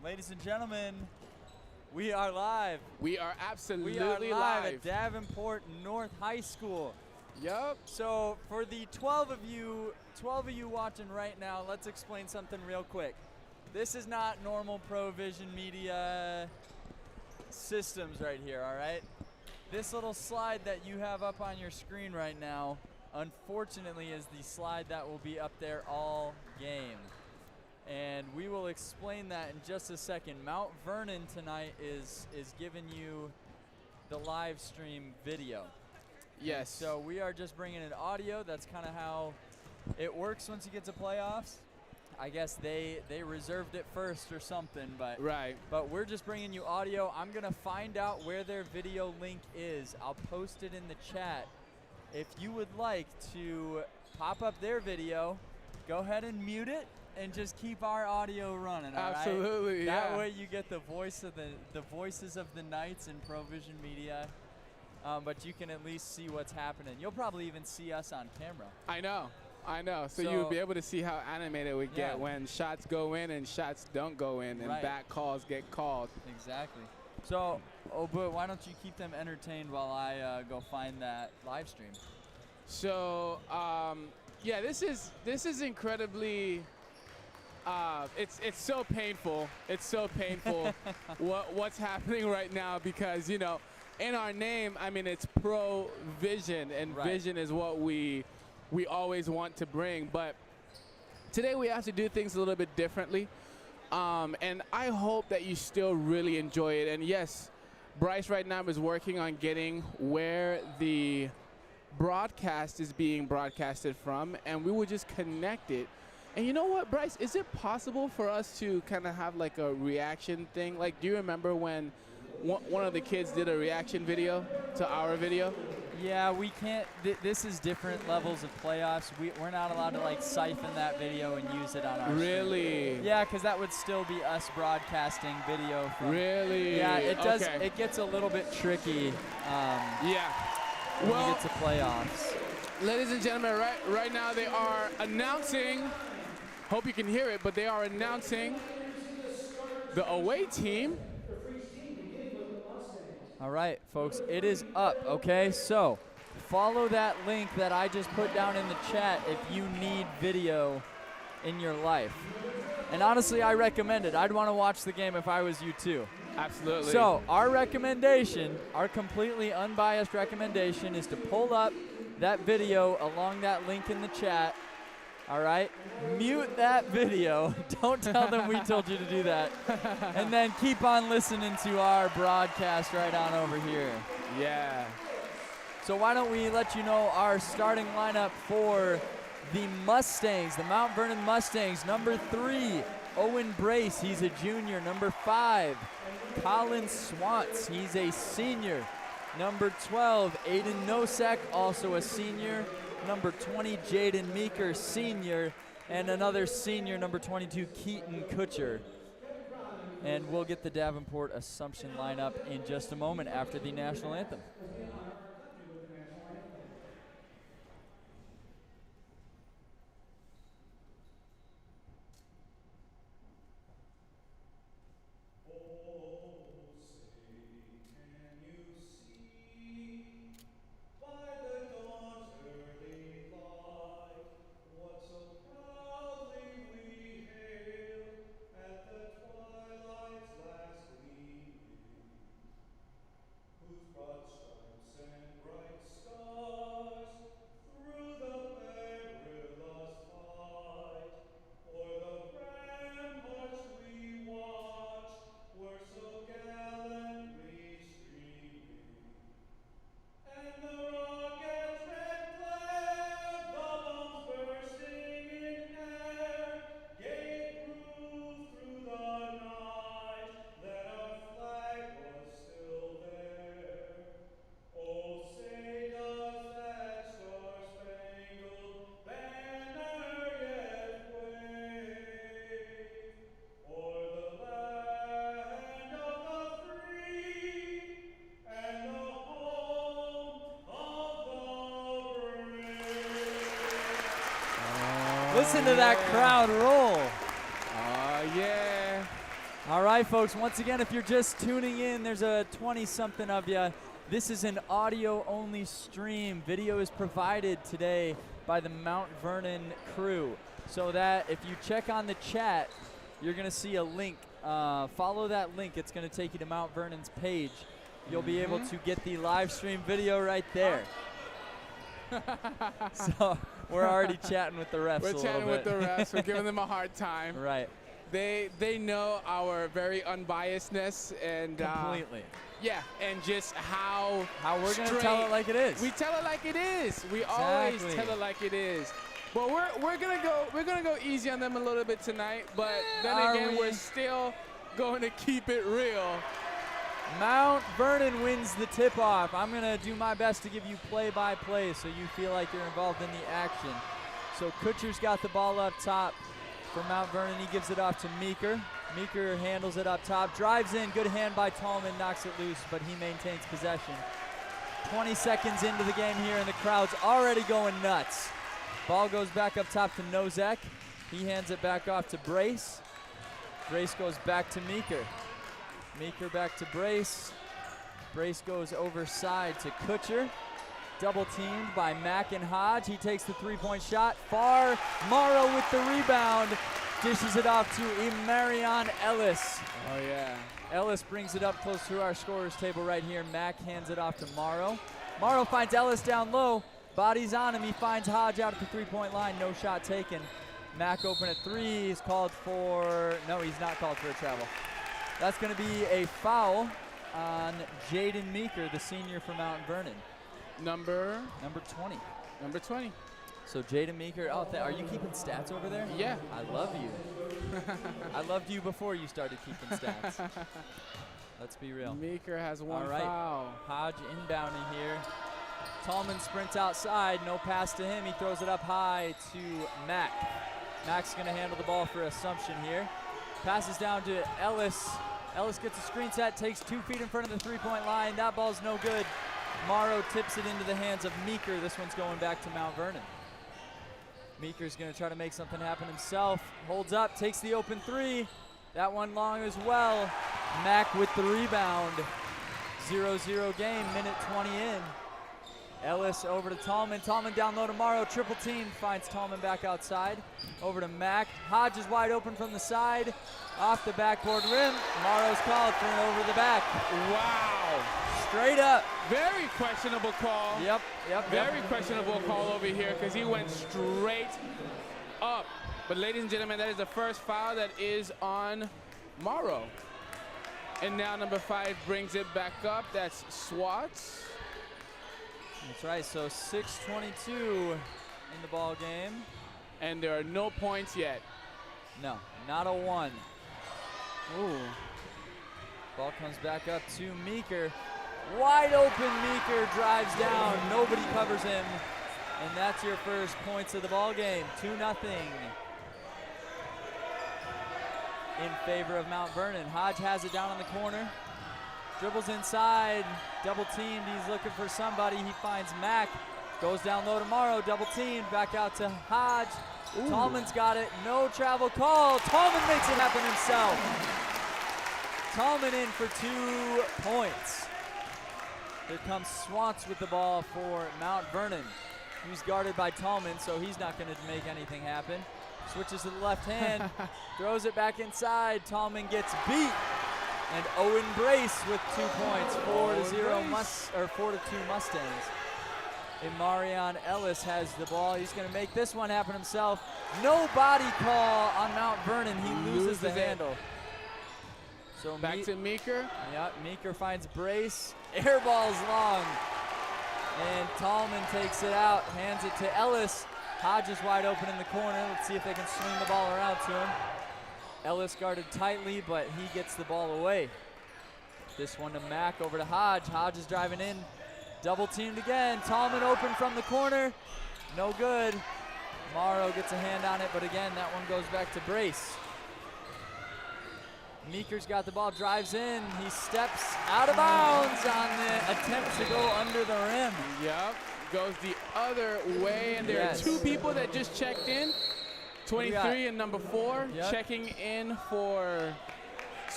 Ladies and gentlemen, we are live. We are absolutely We are live at live. Davenport North High School. Yup. So for the 12 of you watching right now, let's explain something real quick. This is not normal Provision Media systems right here, all right? This little slide that you have up on your screen right now, unfortunately, is the slide that will be up there all game. And we will explain that in just a second. Mount Vernon tonight is giving you the live stream video. Yes. And so we are just bringing in audio. That's kind of how it works once you get to playoffs. I guess they reserved it first or something, but Right. But we're just bringing you audio. I'm gonna find out where their video link is. I'll post it in the chat. If you would like to pop up their video, go ahead and mute it and just keep our audio running. All right? Absolutely. That way you get the voices of the Knights in Provision Media. But you can at least see what's happening. You'll probably even see us on camera. I know. So you'll be able to see how animated we get Yeah. when shots go in and shots don't go in and Right. back calls get called. Exactly. So, but why don't you keep them entertained while I go find that live stream? So yeah, this is incredibly. It's so painful. It's so painful what's happening right now because in our name, I mean it's Provision and Right. vision is what we always want to bring. But today we have to do things a little bit differently. And I hope that you still really enjoy it. And yes, Bryce right now is working on getting where the broadcast is being broadcasted from, and we will just connect it. And you know what, Bryce? Is it possible for us to kind of have like a reaction thing? Like, do you remember when one of the kids did a reaction video to our video? Yeah, we can't. This is different levels of playoffs. We're not allowed to like siphon that video and use it on our stream. Really? Yeah, because that would still be us broadcasting video from. Really? Yeah, it does. Okay. It gets a little bit tricky. Yeah. When Well, you get to playoffs. ladies and gentlemen, right now they are announcing. Hope you can hear it, but they are announcing the away team. All right, folks, it is up, okay? So follow that link that I just put down in the chat if you need video in your life. And honestly, I recommend it. I'd want to watch the game if I was you too. Absolutely. So our recommendation, our completely unbiased recommendation is to pull up that video along that link in the chat. All right, mute that video. Don't tell them we told you to do that. And then keep on listening to our broadcast right on over here. Yeah. So why don't we let you know our starting lineup for the Mustangs, the Mount Vernon Mustangs. Number 3, Owen Brace, he's a junior. Number 5, Colin Swantz, he's a senior. Number 12, Aiden Nosek, also a senior. Number 20, Jaden Meeker, senior, and another senior, number 22, Keaton Kutcher. And we'll get the Davenport Assumption lineup in just a moment after the national anthem. Listen to that crowd roll. Yeah. All right, folks, once again, if you're just tuning in, there's a 20-something of you. This is an audio-only stream. Video is provided today by the Mount Vernon crew. So that if you check on the chat, you're going to see a link. Follow that link. It's going to take you to Mount Vernon's page. You'll be able to get the live stream video right there. So we're already chatting with the refs a little bit. We're chatting with the refs. We're giving them a hard time. Right. They know our very unbiasedness and completely. Yeah, and just how we're gonna tell it like it is. We tell it like it is. We always tell it like it is. But we're gonna go easy on them a little bit tonight. But then again, we're still going to keep it real. Mount Vernon wins the tip-off. I'm gonna do my best to give you play-by-play so you feel like you're involved in the action. So Kutcher's got the ball up top. For Mount Vernon, he gives it off to Meeker. Meeker handles it up top, drives in, good hand by Tallman, knocks it loose, but he maintains possession. 20 seconds into the game here, and the crowd's already going nuts. Ball goes back up top to Nozek. He hands it back off to Brace. Brace goes back to Meeker. Meeker back to Brace. Brace goes overside to Kutcher. Double teamed by Mack and Hodge. He takes the three-point shot. Far. Morrow with the rebound. Dishes it off to Imarion Ellis. Oh, yeah. Ellis brings it up close to our scorer's table right here. Mack hands it off to Morrow. Morrow finds Ellis down low. Bodies on him. He finds Hodge out at the three-point line. No shot taken. Mack open at three. He's called for, no, he's not called for a travel. That's going to be a foul on Jaden Meeker, the senior from Mount Vernon. Number 20. Number 20. So Jaden Meeker, are you keeping stats over there? Yeah. I love you. I loved you before you started keeping stats. Let's be real. Meeker has one All right. foul. Hodge inbounding here. Tallman sprints outside, no pass to him. He throws it up high to Mack. Mack's gonna handle the ball for Assumption here. Passes down to Ellis. Ellis gets a screen set, takes 2 feet in front of the three-point line. That ball's no good. Morrow tips it into the hands of Meeker. This one's going back to Mount Vernon. Meeker's gonna try to make something happen himself. Holds up, takes the open three. That one long as well. Mack with the rebound. 0-0 game, minute 20 in. Ellis over to Tallman. Tallman down low to Morrow. Triple team finds Tallman back outside. Over to Mack. Hodge is wide open from the side. Off the backboard rim. Morrow's called for an over the back. Wow. Straight up. Very questionable call. Yep. Very questionable call over here because he went straight up. But ladies and gentlemen, that is the first foul that is on Morrow. And now number 5 brings it back up. That's Swats. That's right, so 6:22 in the ball game. And there are no points yet. No, not a one. Ooh. Ball comes back up to Meeker. Wide open Meeker drives down. Nobody covers him. And that's your first points of the ball game. 2-0 in favor of Mount Vernon. Hodge has it down on the corner. Dribbles inside, double teamed, he's looking for somebody, he finds Mack, goes down low to Morrow, double teamed, back out to Hodge. Ooh. Tallman's got it, no travel call, Tallman makes it happen himself. Tallman in for 2 points. Here comes Swants with the ball for Mount Vernon. He's guarded by Tallman, so he's not gonna make anything happen. Switches to the left hand, throws it back inside, Tallman gets beat. And Owen Brace with 2 points, 4-2 Mustangs. Imarion Ellis has the ball. He's going to make this one happen himself. No body call on Mount Vernon. He loses the handle. So back to Meeker. Yeah, Meeker finds Brace. Air ball's long. And Tallman takes it out, hands it to Ellis. Hodge is wide open in the corner. Let's see if they can swing the ball around to him. Ellis guarded tightly, but he gets the ball away. This one to Mack, over to Hodge. Hodge is driving in, double teamed again. Tallman open from the corner, no good. Morrow gets a hand on it, but again, that one goes back to Brace. Meeker's got the ball, drives in. He steps out of bounds on the attempt to go under the rim. Yep, goes the other way, and there are 2 people that just checked in. 23 and number 4 checking in for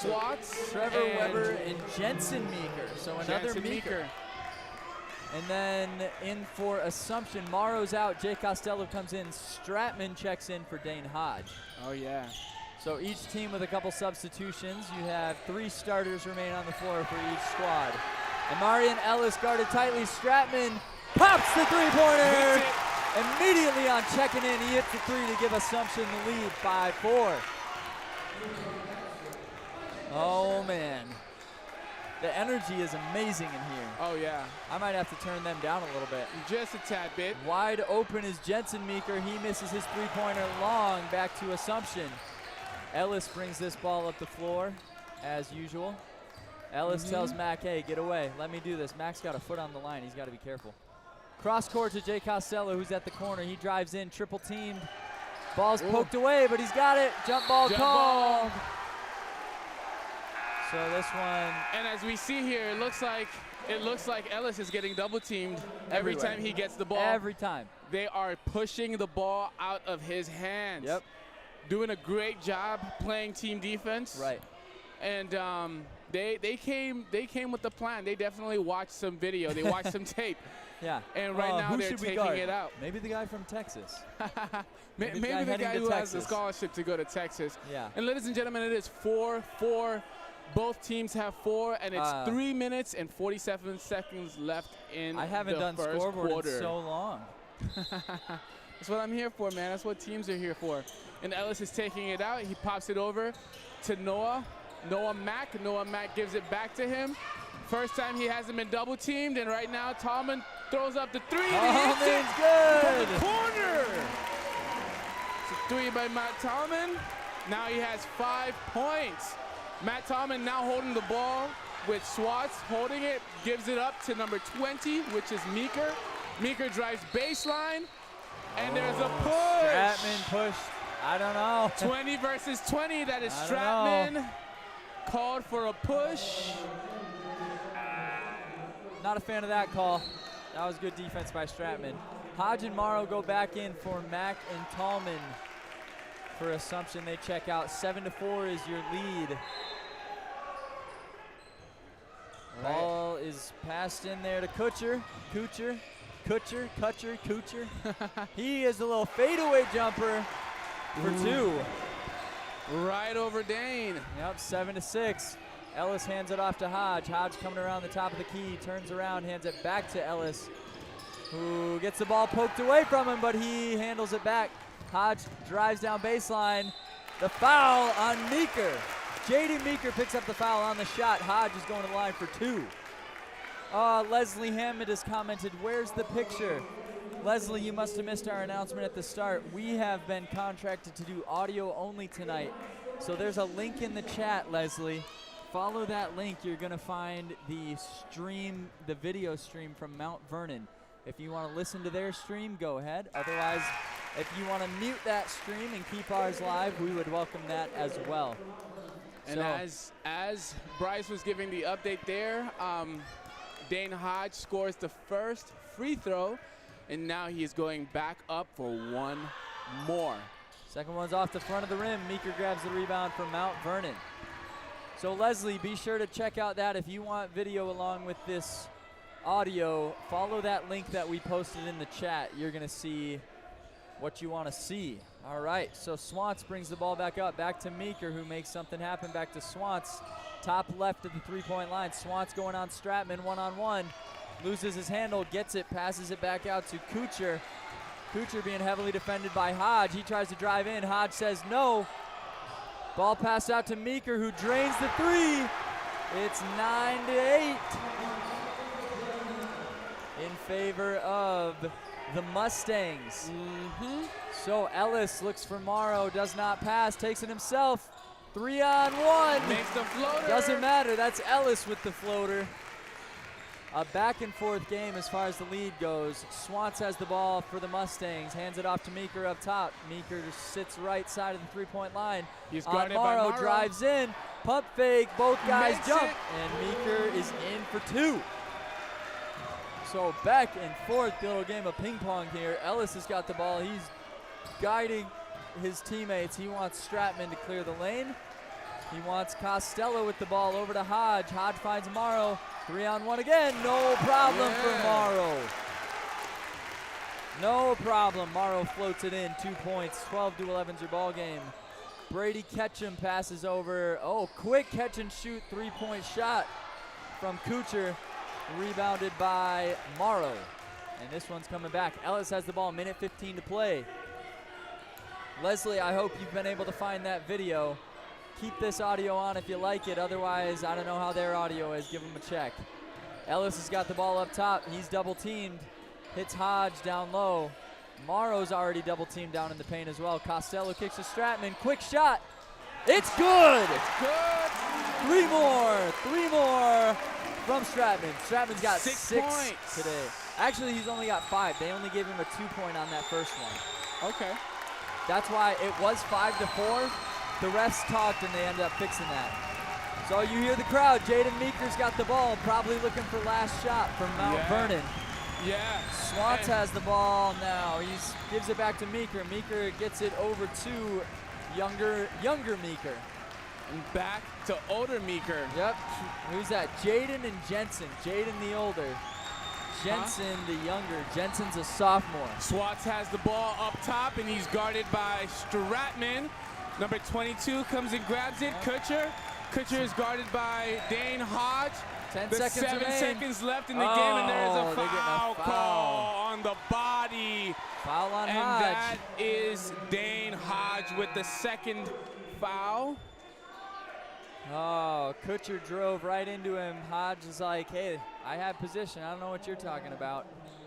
Swats. Trevor Weber and Jensen Meeker. So another Jensen Meeker. And then in for Assumption. Morrow's out. Jay Costello comes in. Stratman checks in for Dane Hodge. Oh, yeah. So each team with a couple substitutions. You have 3 starters remain on the floor for each squad. And Marion Ellis guarded tightly. Stratman pops the three-pointer. Immediately on checking in, he hits the 3 to give Assumption the lead, 5-4. Oh, man. The energy is amazing in here. Oh, yeah. I might have to turn them down a little bit. Just a tad bit. Wide open is Jensen Meeker. He misses his three-pointer long, back to Assumption. Ellis brings this ball up the floor, as usual. Ellis tells Mac, hey, get away. Let me do this. Mac's got a foot on the line. He's got to be careful. Cross court to Jay Costello, who's at the corner. He drives in, triple teamed. Ball's poked away, but he's got it. Jump ball called. So this one. And as we see here, it looks like Ellis is getting double teamed every time he gets the ball. Every time. They are pushing the ball out of his hands. Yep. Doing a great job playing team defense. Right. And they came with the plan. They definitely watched some video. They watched some tape. Yeah. And right now they're taking it out. Maybe the guy from Texas. Maybe the guy who has a scholarship to go to Texas. Yeah. And ladies and gentlemen, it is 4-4. Both teams have 4, and it's 3 minutes and 47 seconds left in the first quarter. I haven't done scoreboard in so long. That's what I'm here for, man. That's what teams are here for. And Ellis is taking it out. He pops it over to Noah. Noah Mack gives it back to him. First time he hasn't been double teamed, and right now Tallman throws up the 3. Tallman's good. From the corner. It's a 3 by Matt Tallman. Now he has 5 points. Matt Tallman now holding the ball with Swats, holding it, gives it up to number 20, which is Meeker. Meeker drives baseline, and there's a push. Stratman pushed. I don't know. 20 versus 20. That is Stratman. Called for a push. Not a fan of that call. That was good defense by Stratman. Hodge and Morrow go back in for Mack and Tallman. For Assumption, they check out. 7-4 is your lead. Ball is passed in there to Kutcher. He is a little fadeaway jumper for 2. Right over Dane. Yep, 7-6. Ellis hands it off to Hodge. Hodge coming around the top of the key, turns around, hands it back to Ellis, who gets the ball poked away from him, but he handles it back. Hodge drives down baseline. The foul on Meeker. J.D. Meeker picks up the foul on the shot. Hodge is going to the line for 2. Leslie Hammond has commented, where's the picture? Leslie, you must have missed our announcement at the start. We have been contracted to do audio only tonight. So there's a link in the chat, Leslie. Follow that link. You're going to find the stream, the video stream from Mount Vernon. If you want to listen to their stream, go ahead. Otherwise, if you want to mute that stream and keep ours live, we would welcome that as well. And as Bryce was giving the update there, Dane Hodge scores the first free throw, and now he is going back up for 1 more. Second one's off the front of the rim. Meeker grabs the rebound from Mount Vernon. So Leslie, be sure to check out that. If you want video along with this audio, follow that link that we posted in the chat. You're going to see what you want to see. All right, so Swants brings the ball back up, back to Meeker, who makes something happen, back to Swants. Top left of the three-point line. Swants going on Stratman one-on-one. Loses his handle, gets it, passes it back out to Kutcher. Kutcher being heavily defended by Hodge. He tries to drive in. Hodge says no. Ball passed out to Meeker, who drains the 3. It's 9-8 in favor of the Mustangs. So Ellis looks for Morrow, does not pass, takes it himself. 3-on-1. Makes the floater. Doesn't matter, that's Ellis with the floater. A back and forth game as far as the lead goes. Swants has the ball for the Mustangs, hands it off to Meeker up top. Meeker sits right side of the three-point line. He's guarded by Morrow, drives in, pump fake, both guys Makes jump, it. and Meeker is in for 2. So back and forth, little game of ping pong here. Ellis has got the ball. He's guiding his teammates. He wants Stratman to clear the lane. He wants Costello with the ball over to Hodge. Hodge finds Morrow. 3-on-1 again. No problem for Morrow. No problem. Morrow floats it in. 2 points. 12-11's your ball game. Brady Ketchum passes over. Oh, quick catch and shoot 3-point shot from Kuchar. Rebounded by Morrow. And this one's coming back. Ellis has the ball. Minute 15 to play. Leslie, I hope you've been able to find that video. Keep this audio on if you like it. Otherwise, I don't know how their audio is. Give them a check. Ellis has got the ball up top. He's double teamed. Hits Hodge down low. Morrow's already double teamed down in the paint as well. Costello kicks to Stratman. Quick shot. It's good. It's good. 3 more. 3 more from Stratman. Stratman's got 6 points today. Actually, he's only got 5. They only gave him a 2-point on that first one. Okay. That's why it was 5-4. The refs talked and they ended up fixing that. So you hear the crowd. Jaden Meeker's got the ball, probably looking for last shot from Mount Vernon. Yeah. Swats has the ball now. He gives it back to Meeker. Meeker gets it over to younger Meeker. And back to older Meeker. Yep. Who's that? Jaden and Jensen. Jaden the older. Jensen the younger. Jensen's a sophomore. Swats has the ball up top, and he's guarded by Stratman. Number 22 comes and grabs it. Kuchar. Kuchar is guarded by Dane Hodge. 10 There's seconds 7 remain. seconds left in the game, and there's a they're getting foul call on the body. Foul on And Hodge. that is Dane Hodge with the second foul. Oh, Kuchar drove right into him. Hodge is like, hey, I have position. I don't know what you're talking about.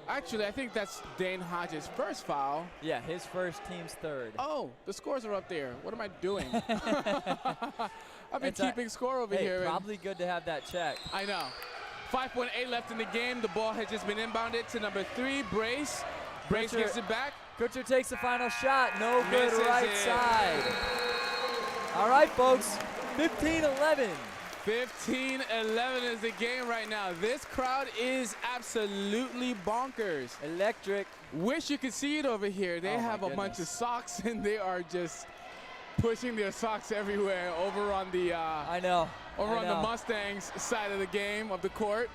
Actually, I think that's Dane Hodge's first foul. Yeah, his first, team's third. Oh, the scores are up there. What am I doing? I've been It's keeping score over hey, here. probably good to have that check. I know. 5.8 left in the game. The ball has just been inbounded to number 3, Brace. Brace Kuchar gives it back. Kuchar takes the final shot. No good, Misses right it. side. All right, folks, 15-11. 15-11 is the game right now. This crowd is absolutely bonkers. Electric. Wish you could see it over here. They Oh, my have a bunch of goodness. socks, and they are just pushing their socks everywhere over on the I know. over I on know. the Mustangs side of the game of the court.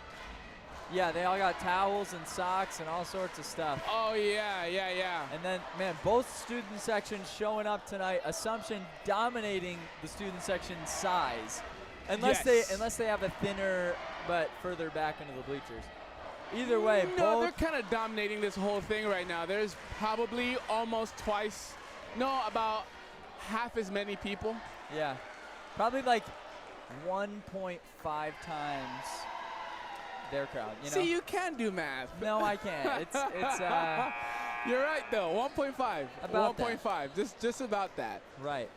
Yeah, they all got towels and socks and all sorts of stuff. Oh yeah, yeah, yeah. And then, man, both student sections showing up tonight. Assumption dominating the student section size, unless Yes. they have a thinner but further back into the bleachers. Either way, No, both. they're kind of dominating this whole thing right now. There's probably almost twice, no, about half as many people. Yeah, probably like 1.5 times their crowd. You know? See, you can do math. No, I can't. It's You're right though. 1.5. About that. 1.5. Just about that. right.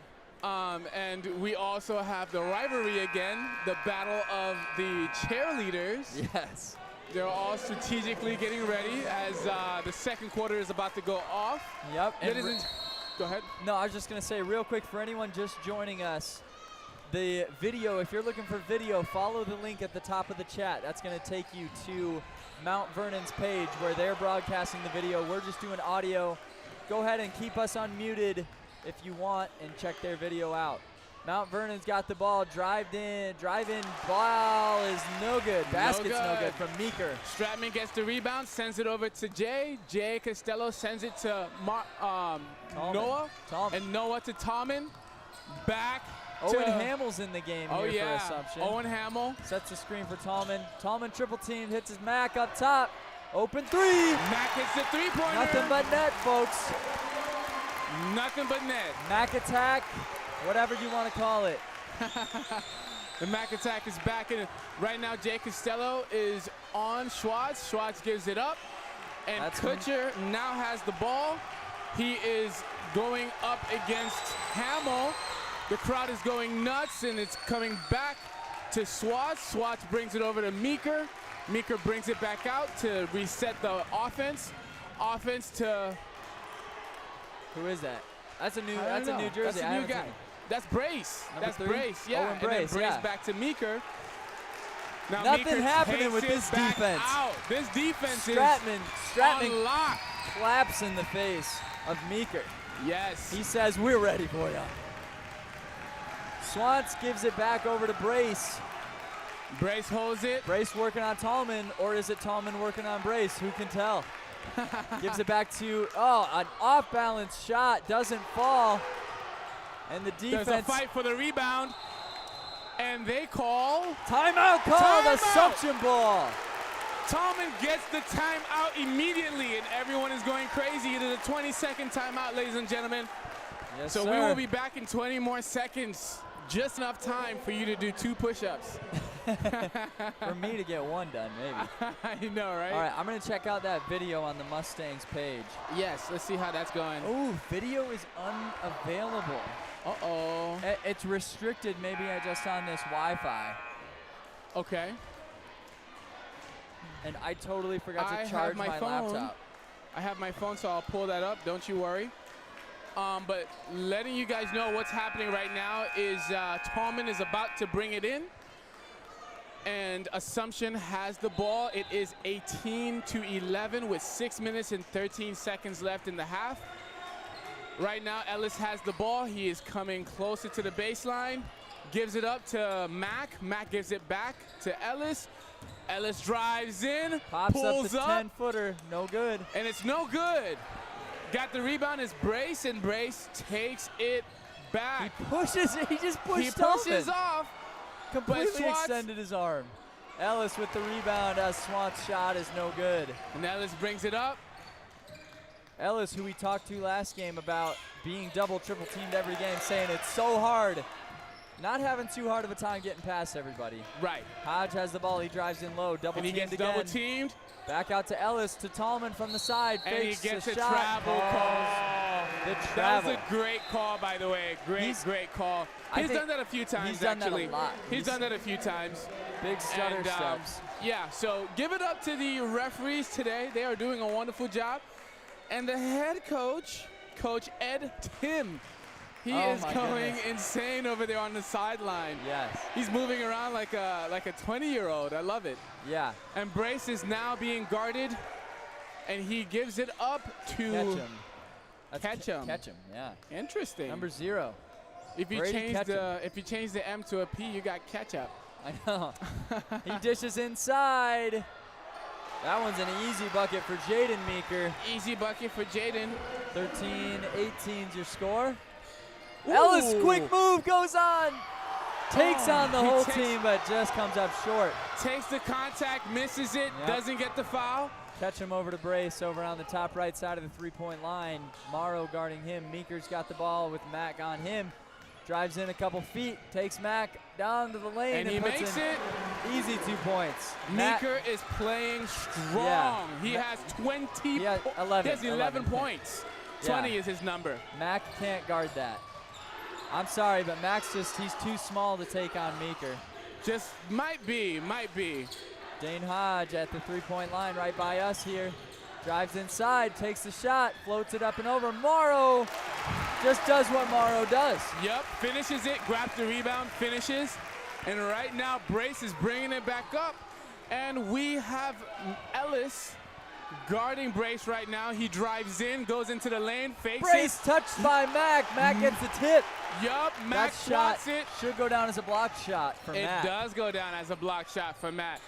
And we also have the rivalry again, the battle of the cheerleaders. Yes. They're all strategically getting ready as the second quarter is about to go off. Yep. and Ladies and go ahead. No, I was just going to say real quick for anyone just joining us, the video, if you're looking for video, follow the link at the top of the chat. That's going to take you to Mount Vernon's page where they're broadcasting the video. We're just doing audio. Go ahead and keep us unmuted if you want and check their video out. Mount Vernon's got the ball, drive in, ball is no good. Basket's no good from Meeker. Stratman gets the rebound, sends it over to Jay. Jay Costello sends it to Noah. Tallman. And Noah to Tommen. Back Owen to Hamill's in the game here for Assumption. Owen Hamill. Sets the screen for Tallman. Tallman triple team, hits his Mac up top. Open three. Mac hits the three-pointer. Nothing but net, folks. Nothing but net. Mac attack, whatever you want to call it. The Mac attack is back in. Right now, Jay Costello is on Schwartz. Schwartz gives it up. And That's Kuchar now has the ball. He is going up against Hamill. The crowd is going nuts, and it's coming back to Swats. Swats brings it over to Meeker. Meeker brings it back out to reset the offense. Offense to... Who is that? That's a new That's New Jersey. That's a new guy. That's Brace. Number That's 3? Brace. Yeah. Owen And then Brace, Brace yeah. back to Meeker. Now Nothing Meeker happening takes with it this back defense. Out. This defense Stratman is on lock. claps in the face of Meeker. Yes. He says, we're ready for you. Swans gives it back over to Brace. Brace holds it. Brace working on Tallman, or is it Tallman working on Brace? Who can tell? Gives it back to, an off-balance shot, doesn't fall. And the defense. There's a fight for the rebound. And they call. Timeout call, the Timeout! suction ball. Tallman gets the timeout immediately, and everyone is going crazy. It is a 20-second timeout, ladies and gentlemen. Yes, So sir. we will be back in 20 more seconds. Just enough time for you to do 2 push-ups. For me to get 1 done, maybe. I know, right? All right, I'm going to check out that video on the Mustangs page. Yes, let's see how that's going. Oh, video is unavailable. Uh-oh. It's restricted maybe just on this Wi-Fi. Okay. And I totally forgot I to charge have my phone. laptop. I have my phone, so I'll pull that up. Don't you worry. But letting you guys know what's happening right now is Tallman is about to bring it in. And Assumption has the ball. It is 18-11 with 6 minutes and 13 seconds left in the half. Right now, Ellis has the ball. He is coming closer to the baseline. Gives it up to Mac. Mac gives it back to Ellis. Ellis drives in, Pops pulls up the 10-footer, no good. and it's no good. Got the rebound is Brace, and Brace takes it back. He pushes it, he just pushed He pushes Tallman. off. Completely Swats- extended his arm. Ellis with the rebound as Swant's shot is no good. And Ellis brings it up. Ellis, who we talked to last game about being double, triple teamed every game, saying it's so hard. Not having too hard of a time getting past everybody. Right. Hodge has the ball, he drives in low, double And he teamed gets again. double teamed. Back out to Ellis, to Tallman from the side. And he Fakes gets the a shot, travel calls call. the That travel. was a great call, by the way. Great call. I He's think done that a few times, he's done that a actually. lot. He's done that a few times. Big stutter And, steps. yeah, so give it up to the referees today. They are doing a wonderful job. And the head coach, Coach Ed Tim, he Oh is my going goodness. insane over there on the sideline. Yes. He's moving around like a 20-year-old. I love it. Yeah. And Brace is now being guarded, and he gives it up to Ketchum. That's Ketchum. Ketchum, yeah. Interesting. Number 0. If you Brady change the M to a P, you got ketchup. I know. He dishes inside. That one's an easy bucket for Jaden Meeker. Easy bucket for Jaden. 13-18's your score. Ellis, Ooh. quick move, goes on. Takes on the he whole takes- team, but just comes up short. Takes the contact, misses it, Yep. doesn't get the foul. Ketchum over to Brace over on the top right side of the three-point line. Morrow guarding him. Meeker's got the ball with Mac on him. Drives in a couple feet, takes Mac down to the lane, And he puts makes in it. easy 2 points. Mac- Meeker is playing strong. Yeah. He has 20. He has 11. He has 11 points. Yeah. 20 is his number. Mac can't guard that. I'm sorry, but Mac's he's too small to take on Meeker. Just might be. Dane Hodge at the three-point line right by us here. Drives inside, takes the shot, floats it up and over. Morrow just does what Morrow does. Yep, finishes it, grabs the rebound, finishes. And right now, Brace is bringing it back up. And we have Ellis guarding Brace right now. He drives in, goes into the lane, fakes Brace touched by Mac. Mac gets the tip. it. Yup, Mac That shot swats it. should go down as a block shot for It Mac. does go down as a block shot for Matt.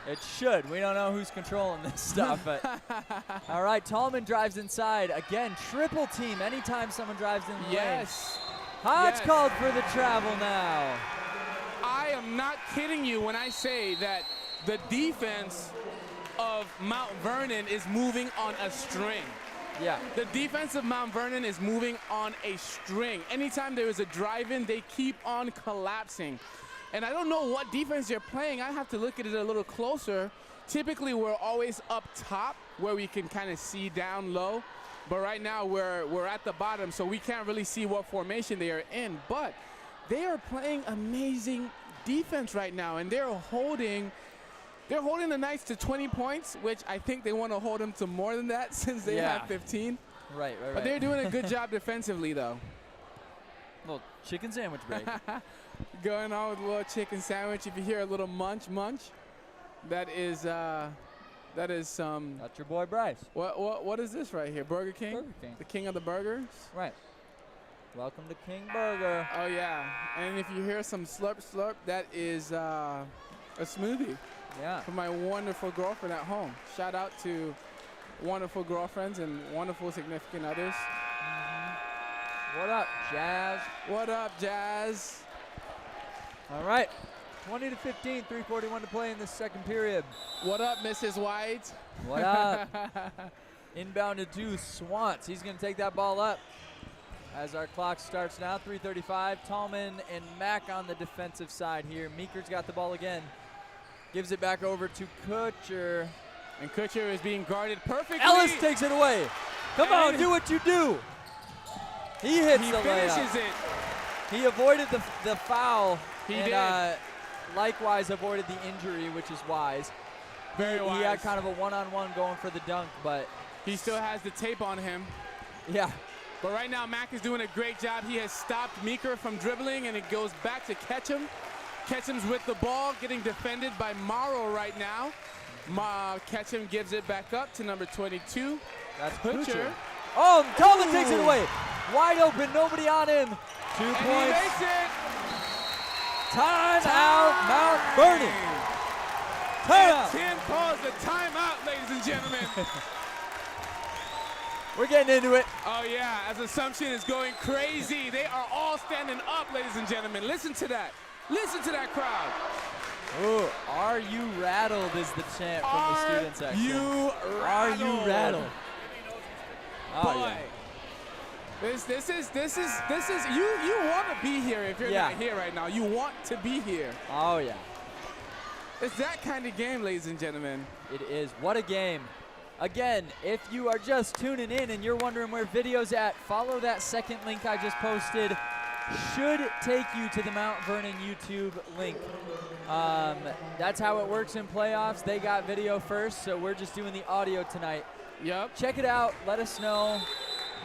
It should. We don't know who's controlling this stuff, but all right. Tallman drives inside again. Triple team anytime someone drives in the lane. Yes. Hodge Yes. called for the travel now. I am not kidding you when I say that the defense of Mount Vernon is moving on a string. Yeah. The defense of Mount Vernon is moving on a string. Anytime there is a drive-in, they keep on collapsing. And I don't know what defense you're playing. I have to look at it a little closer. Typically, we're always up top where we can kind of see down low. But right now, we're at the bottom, so we can't really see what formation they are in. But they are playing amazing defense right now, and they're holding the Knights to 20 points, which I think they want to hold them to more than that since they Yeah. have 15. Right. But they're doing a good job defensively, though. Little chicken sandwich break. Going on with a little chicken sandwich. If you hear a little munch, that is some. That's your boy Bryce. What is this right here? Burger King? Burger King. The king of the burgers? Right. Welcome to King Burger. Oh, yeah. And if you hear some slurp, slurp, that is a smoothie. Yeah. For my wonderful girlfriend at home. Shout out to wonderful girlfriends and wonderful significant others. What up, Jazz? What up, Jazz? All right. 20 to 15, 3:41 to play in the second period. What up, Mrs. White? What up? Inbounded to Swants. He's going to take that ball up. As our clock starts now, 3:35. Tallman and Mack on the defensive side here. Meeker's got the ball again. Gives it back over to Kutcher. And Kutcher is being guarded perfectly. Ellis takes it away. Come on, do what you do. He hits He the layup. finishes it. He avoided the foul. He and, did. Likewise avoided the injury, which is wise. Very wise. He had kind of a one-on-one going for the dunk, but he still has the tape on him. yeah. But right now, Mack is doing a great job. He has stopped Meeker from dribbling, and it goes back to Ketchum. Ketchum's with the ball, getting defended by Morrow right now. Ketchum gives it back up to number 22. That's Kutcher. Oh, Tallman takes it away. Wide open, nobody on him. 2 And points. he makes it. Timeout, Mount Vernon. Timeout. Tim calls the timeout, ladies and gentlemen. We're getting into it. Oh, yeah, as Assumption is going crazy. They are all standing up, ladies and gentlemen. Listen to that. Listen to that crowd. Ooh, are you rattled is the chant from the student section. Are you rattled? Oh, Boy. yeah. This is you want to be here if you're Yeah. not here right now. You want to be here. Oh, yeah. It's that kind of game, ladies and gentlemen. It is. What a game. Again, if you are just tuning in and you're wondering where video's at, follow that second link I just posted. Should take you to the Mount Vernon YouTube link. That's how it works in playoffs. They got video first, so we're just doing the audio tonight. Yep. Check it out. Let us know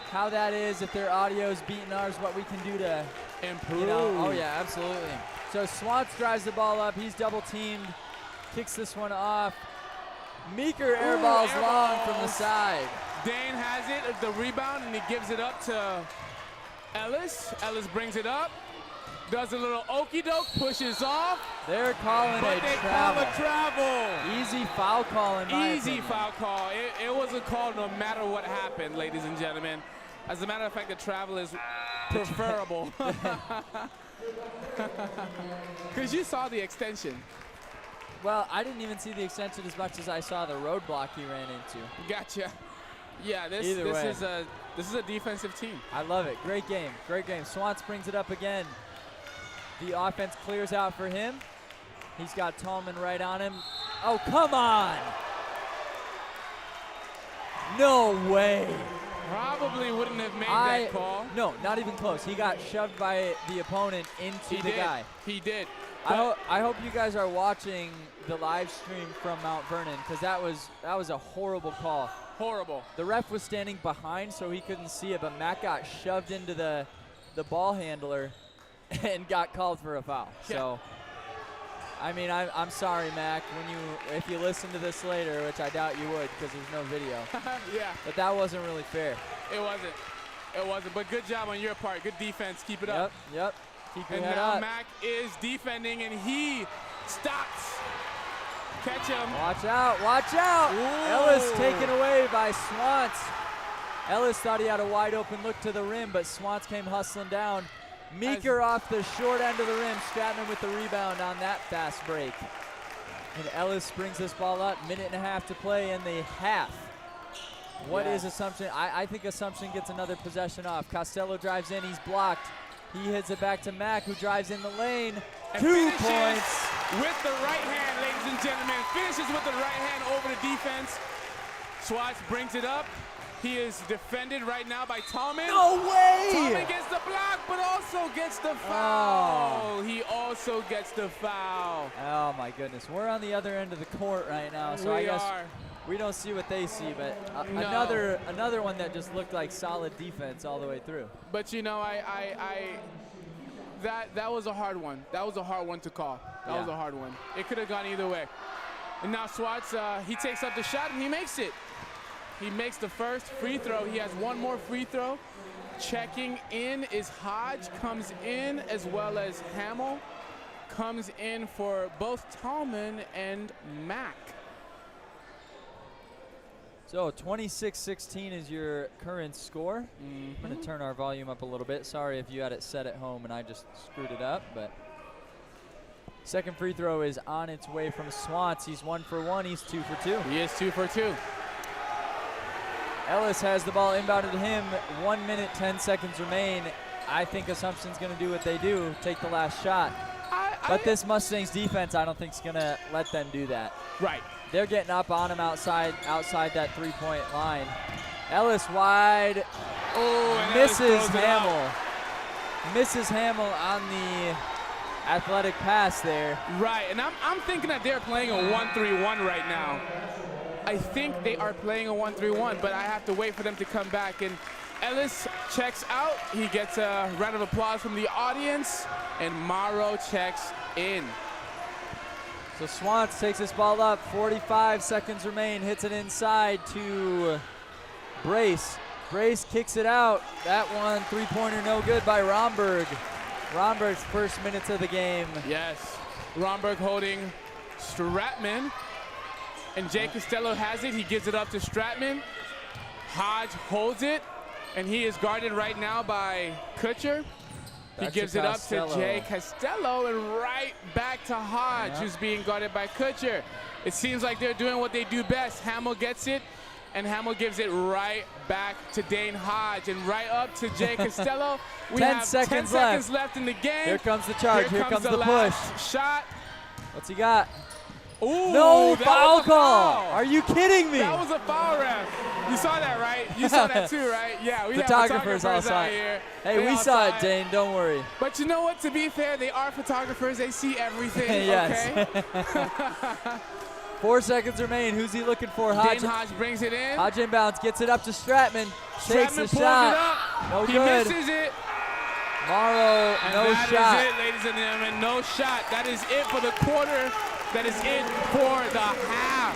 how that is, if their audio's beating ours, what we can do to Improve. you know. Oh, yeah, absolutely. So Swants drives the ball up. He's double-teamed. Kicks this one off. Meeker airballs long from the side. Dane has it, the rebound, and he gives it up to Ellis. Ellis brings it up, does a little okey-doke, pushes off. They're calling But a they travel. call a travel. Easy foul call in my Easy opinion. foul call. It was a call no matter what happened, ladies and gentlemen. As a matter of fact, the travel is preferable. Because you saw the extension. Well, I didn't even see the extension as much as I saw the roadblock he ran into. Gotcha. Yeah, this is a defensive team. I love it. Great game. Great game. Swants brings it up again. The offense clears out for him. He's got Tallman right on him. Oh, come on. No way. Probably wouldn't have made that call. No, not even close. He got shoved by the opponent into the guy. He did. I hope you guys are watching the live stream from Mount Vernon, because that was a horrible call. Horrible. The ref was standing behind, so he couldn't see it, but Matt got shoved into the ball handler and got called for a foul. Yeah. So, I mean, I'm sorry, Mac, if you listen to this later, which I doubt you would because there's no video. Yeah. But that wasn't really fair. It wasn't. It wasn't. But good job on your part. Good defense. Keep it up. Yep. Keep your And head now up. Mac is defending, and he stops. Catch him. Watch out. Watch out. Ooh. Ellis taken away by Swants. Ellis thought he had a wide open look to the rim, but Swants came hustling down. Meeker off the short end of the rim. Stratton with the rebound on that fast break. And Ellis brings this ball up. Minute and a half to play in the half. What is Assumption? I think Assumption gets another possession off. Costello drives in. He's blocked. He hits it back to Mack, who drives in the lane. And 2 finishes points. with the right hand, ladies and gentlemen. Finishes with the right hand over the defense. Swats brings it up. He is defended right now by Tallman. No way! Tallman gets the block, but also gets the foul. He also gets the foul. Oh, my goodness. We're on the other end of the court right now, so I guess we don't see what they see, but No. another one that just looked like solid defense all the way through. But you know, that was a hard one. That was a hard one to call. That was a hard one. It could have gone either way. And now Swats, he takes up the shot and he makes it. He makes the first free throw. He has one more free throw, Checking in is Hodge, comes in, as well as Hamill comes in for both Tallman and Mack. So 26-16 is your current score. I'm going to turn our volume up a little bit. Sorry if you had it set at home and I just screwed it up, but second free throw is on its way from Swants. He's 1 for 1. He's 2 for 2. He is 2 for 2. Ellis has the ball inbounded to him. 1 minute, 10 seconds remain. I think Assumption's going to do what they do, take the last shot. But this Mustangs defense, I don't think is going to let them do that. Right. They're getting up on him outside that three-point line. Ellis wide. Oh, and misses Hamill. Misses Hamill on the athletic pass there. Right, and I'm thinking that they're playing a 1-3-1 right now. I think they are playing a 1-3-1, but I have to wait for them to come back. And Ellis checks out. He gets a round of applause from the audience, and Morrow checks in. So Swants takes this ball up. 45 seconds remain. Hits it inside to Brace. Brace kicks it out. That one, three-pointer no good by Romberg. Romberg's first minutes of the game. Yes. Romberg holding Stratman. And Jay Costello has it. He gives it up to Stratman. Hodge holds it. And he is guarded right now by Kutcher. He gives it up to Jay Costello and right back to Hodge, who's being guarded by Kutcher. It seems like they're doing what they do best. Hamill gets it, and Hamill gives it right back to Dane Hodge and right up to Jay Costello. We 10 have seconds 10 seconds left in the game. Here comes the charge. Here comes the push. Last shot. What's he got? Ooh, no foul call. Are you kidding me? That was a foul, ref. You saw that, right? You saw that too, right? Yeah, we have photographers out here. Hey, we saw it, Dane. Don't worry. But you know what? To be fair, they are photographers. They see everything, yes. Okay? 4 seconds remain. Who's he looking for? Hodge. Dane Hodge brings it in. Hodge inbounds, gets it up to Stratman. Takes the pulls shot. It up. No he good. Misses it. Morrow, and no that shot. That is it, ladies and gentlemen. No shot. That is it for the quarter. That is it for the half.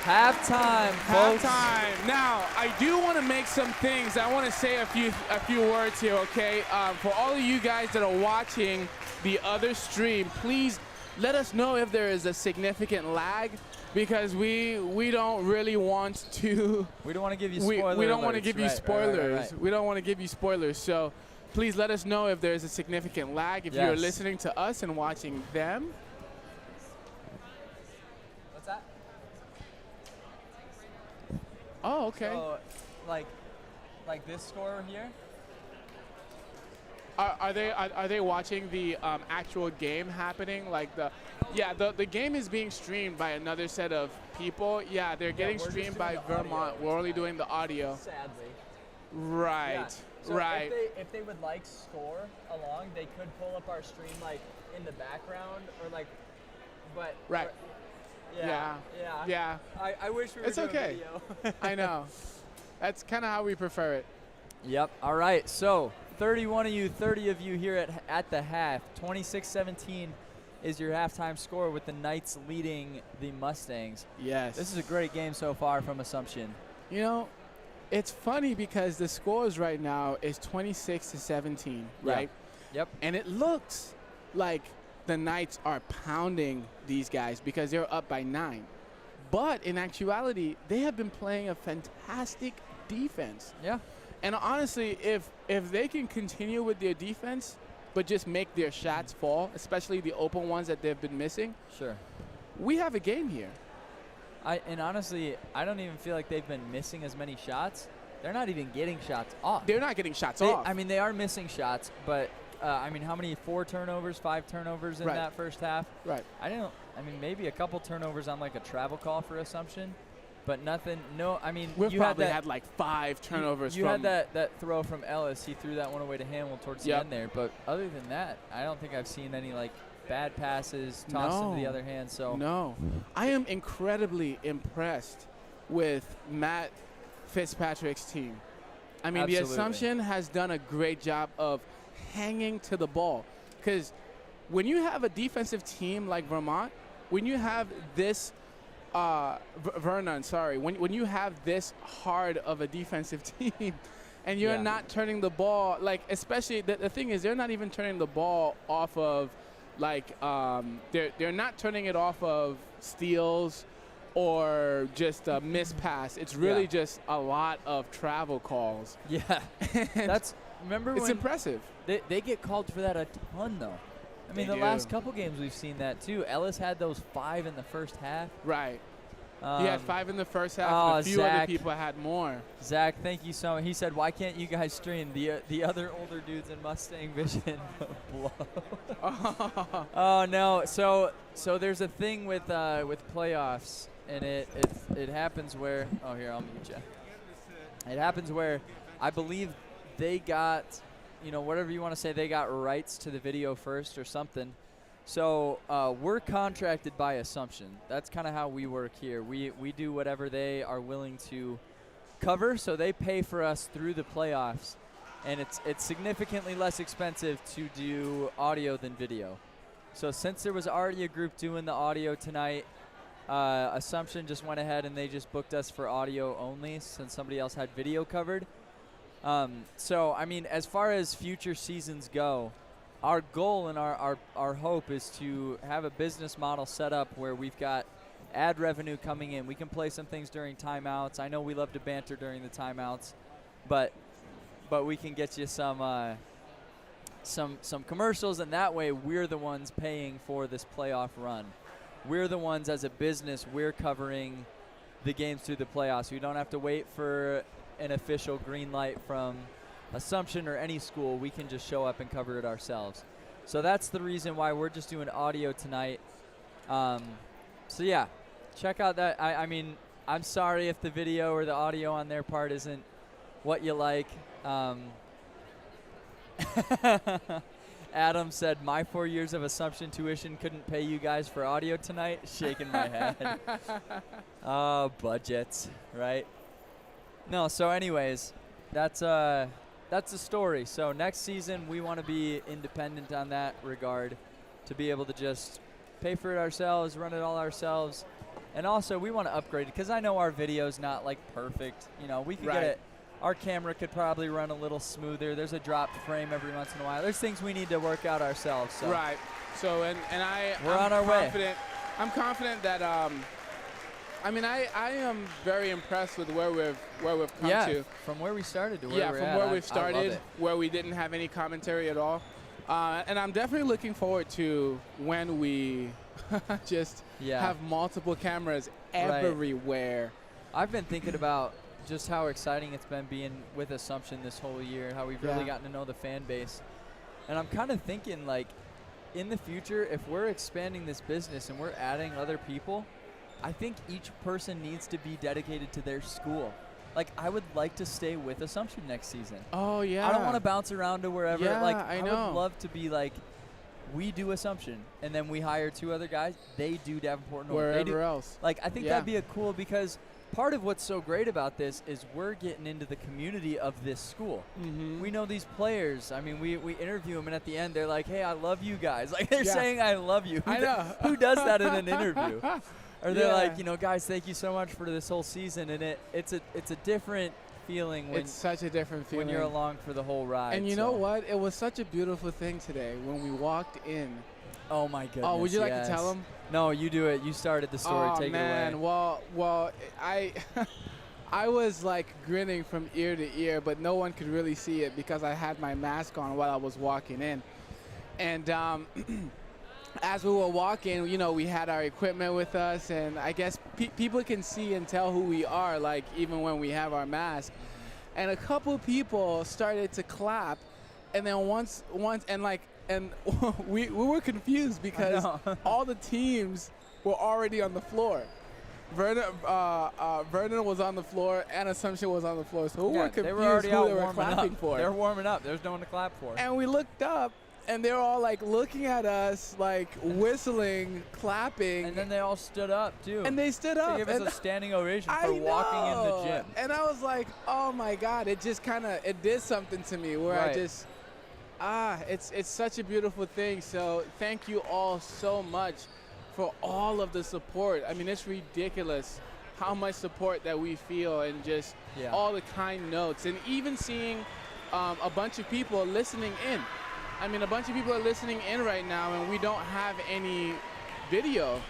Halftime, folks. Halftime. Now, I do want to make some things. I want to say a few words here, okay? For all of you guys that are watching the other stream, please let us know if there is a significant lag, because we don't really want to. We don't want to give you spoilers. We don't want to give you spoilers. Right. We don't want to give you spoilers. So please let us know if there is a significant lag if you're listening to us and watching them. What's that? Oh, okay. So, like this score here? Are they watching the actual game happening? Like the game is being streamed by another set of people. Yeah, they're getting streamed by Vermont. We're only doing the audio. Sadly. Right. Yeah. So right. If they would like score along, they could pull up our stream like in the background or like, but. Right. Yeah. I wish we were doing video. I know. That's kind of how we prefer it. Yep. All right. So 31 of you, 30 of you here at the half. 26-17 is your halftime score with the Knights leading the Mustangs. Yes. This is a great game so far from Assumption. You know, it's funny because the scores right now is 26-17, right? Yep. And it looks like the Knights are pounding these guys because they're up by 9. But in actuality, they have been playing a fantastic defense. Yeah. And honestly, if they can continue with their defense, but just make their shots fall, especially the open ones that they've been missing, sure, we have a game here. And honestly, I don't even feel like they've been missing as many shots. They're not even getting shots off. They're not getting shots off. I mean, they are missing shots, but I mean, how many? 4 turnovers, 5 turnovers in that first half? Right. I mean, maybe a couple turnovers on like a travel call for Assumption, but nothing. No, I mean, We've probably had like 5 turnovers. You had that throw from Ellis. He threw that one away to Hamill towards the end there. But other than that, I don't think I've seen any like bad passes tossed into the other hand. So no, I am incredibly impressed with Matt Fitzpatrick's team. I mean, the Assumption has done a great job of hanging to the ball, because when you have a defensive team like Vermont, when you have this Vernon, sorry, when you have this hard of a defensive team, and you're Yeah. not turning the ball, like, especially the thing is they're not even turning the ball off of, like, they're not turning it off of steals or just a missed pass. It's really just a lot of travel calls. Yeah. That's remember It's when impressive. they get called for that a ton though. I mean, They the do. last couple games we've seen that too. Ellis had those 5 in the first half. Right. He had 5 in the first half, oh, and a few other Zach. people had more. Zach, thank you so much. He said, "Why can't you guys stream the other older dudes in Mustang Vision?" Blow. Oh no. So there's a thing with playoffs, and it happens where here I'll mute you. It happens where I believe they got, whatever you want to say, they got rights to the video first or something. So we're contracted by Assumption. That's kind of how we work here. We do whatever they are willing to cover, so they pay for us through the playoffs, and it's significantly less expensive to do audio than video. So since there was already a group doing the audio tonight, Assumption just went ahead and they just booked us for audio only since somebody else had video covered. So, I mean, as far as future seasons go, our goal and our hope is to have a business model set up where we've got ad revenue coming in. We can play some things during timeouts. I know we love to banter during the timeouts, but we can get you some commercials, and that way we're the ones paying for this playoff run. We're the ones as a business, we're covering the games through the playoffs. We don't have to wait for an official green light from Assumption or any school. We can just show up and cover it ourselves. So that's the reason why we're just doing audio tonight. So yeah, check out that. I mean, I'm sorry if the video or the audio on their part isn't what you like. Adam said, "My 4 years of Assumption tuition couldn't pay you guys for audio tonight." Shaking my head. Oh, budgets, right? No, so anyways, that's the story. So next season, we want to be independent on that regard, to be able to just pay for it ourselves, run it all ourselves. And also, we want to upgrade it, because I know our video's not, like, perfect. We could get it. Our camera could probably run a little smoother. There's a dropped frame every once in a while. There's things we need to work out ourselves. So. Right. So, and we're I'm on our way. I'm confident that, I mean, I am very impressed with where we've come to. From where we started to where we're at. Yeah, from where we've started, I love it. where we didn't have any commentary at all. And I'm definitely looking forward to when we just have multiple cameras everywhere. I've been thinking about just how exciting it's been being with Assumption this whole year, how we've really gotten to know the fan base. And I'm kind of thinking, like, in the future, if we're expanding this business and we're adding other people, I think each person needs to be dedicated to their school. Like, I would like to stay with Assumption next season. Oh, yeah. I don't want to bounce around to wherever. Yeah, like, I would know. love to be like, we do Assumption, and then we hire 2 other guys. They do Davenport North. Wherever else. Like, I think that'd be a cool, because part of what's so great about this is we're getting into the community of this school. Mm-hmm. We know these players. I mean, we interview them, and at the end, they're like, "Hey, I love you guys." Like, they're saying, "I love you." I know. Who does that in an interview? Or they're Yeah. like, guys, thank you so much for this whole season, and it's a different feeling when It's such a different feeling. when you're along for the whole ride. And you know what? It was such a beautiful thing today when we walked in. Oh my goodness. Oh, would you like to tell them? No, you do it. You started the story. Oh, Take man. it away. Well, I was like grinning from ear to ear, but no one could really see it because I had my mask on while I was walking in. And as we were walking, we had our equipment with us, and I guess people can see and tell who we are, like, even when we have our mask. And a couple people started to clap, and then once and we were confused because all the teams were already on the floor. Vernon was on the floor, and Assumption was on the floor, so we were confused they were already who out they were warming clapping up. for. They're warming up. There's no one to clap for. And we looked up, and they were all like looking at us, like whistling, clapping. And then they all stood up too. And they stood up. They gave us a standing ovation for walking in the gym. And I was like, oh my God, it just it did something to me where I just, it's such a beautiful thing. So thank you all so much for all of the support. I mean, it's ridiculous how much support that we feel and just all the kind notes, and even seeing a bunch of people listening in. I mean, a bunch of people are listening in right now, and we don't have any video.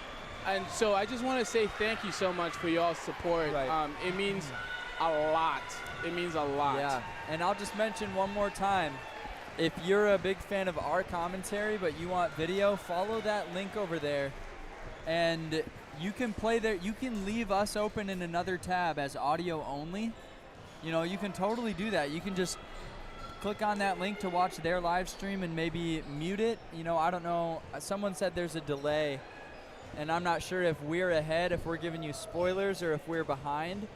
And so I just want to say thank you so much for y'all's support. Right. It means a lot. It means a lot. Yeah, and I'll just mention one more time, if you're a big fan of our commentary but you want video, follow that link over there, and you can play there. You can leave us open in another tab as audio only. You know, you can totally do that. You can just click on that link to watch their live stream and maybe mute it. You know, I don't know. Someone said there's a delay, and I'm not sure if we're ahead, if we're giving you spoilers, or if we're behind.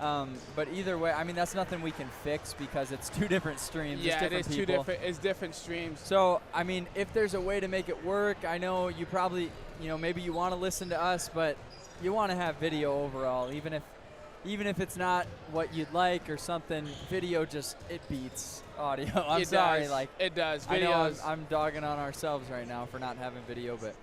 But either way, I mean, that's nothing we can fix because it's two different streams. Yeah, it's it is two different. It's different streams. So, I mean, if there's a way to make it work, I know you probably, you know, maybe you want to listen to us, but you want to have video overall, even if it's not what you'd like or something. Video just, it beats audio. I'm sorry, like it does. I know I'm dogging on ourselves right now for not having video, but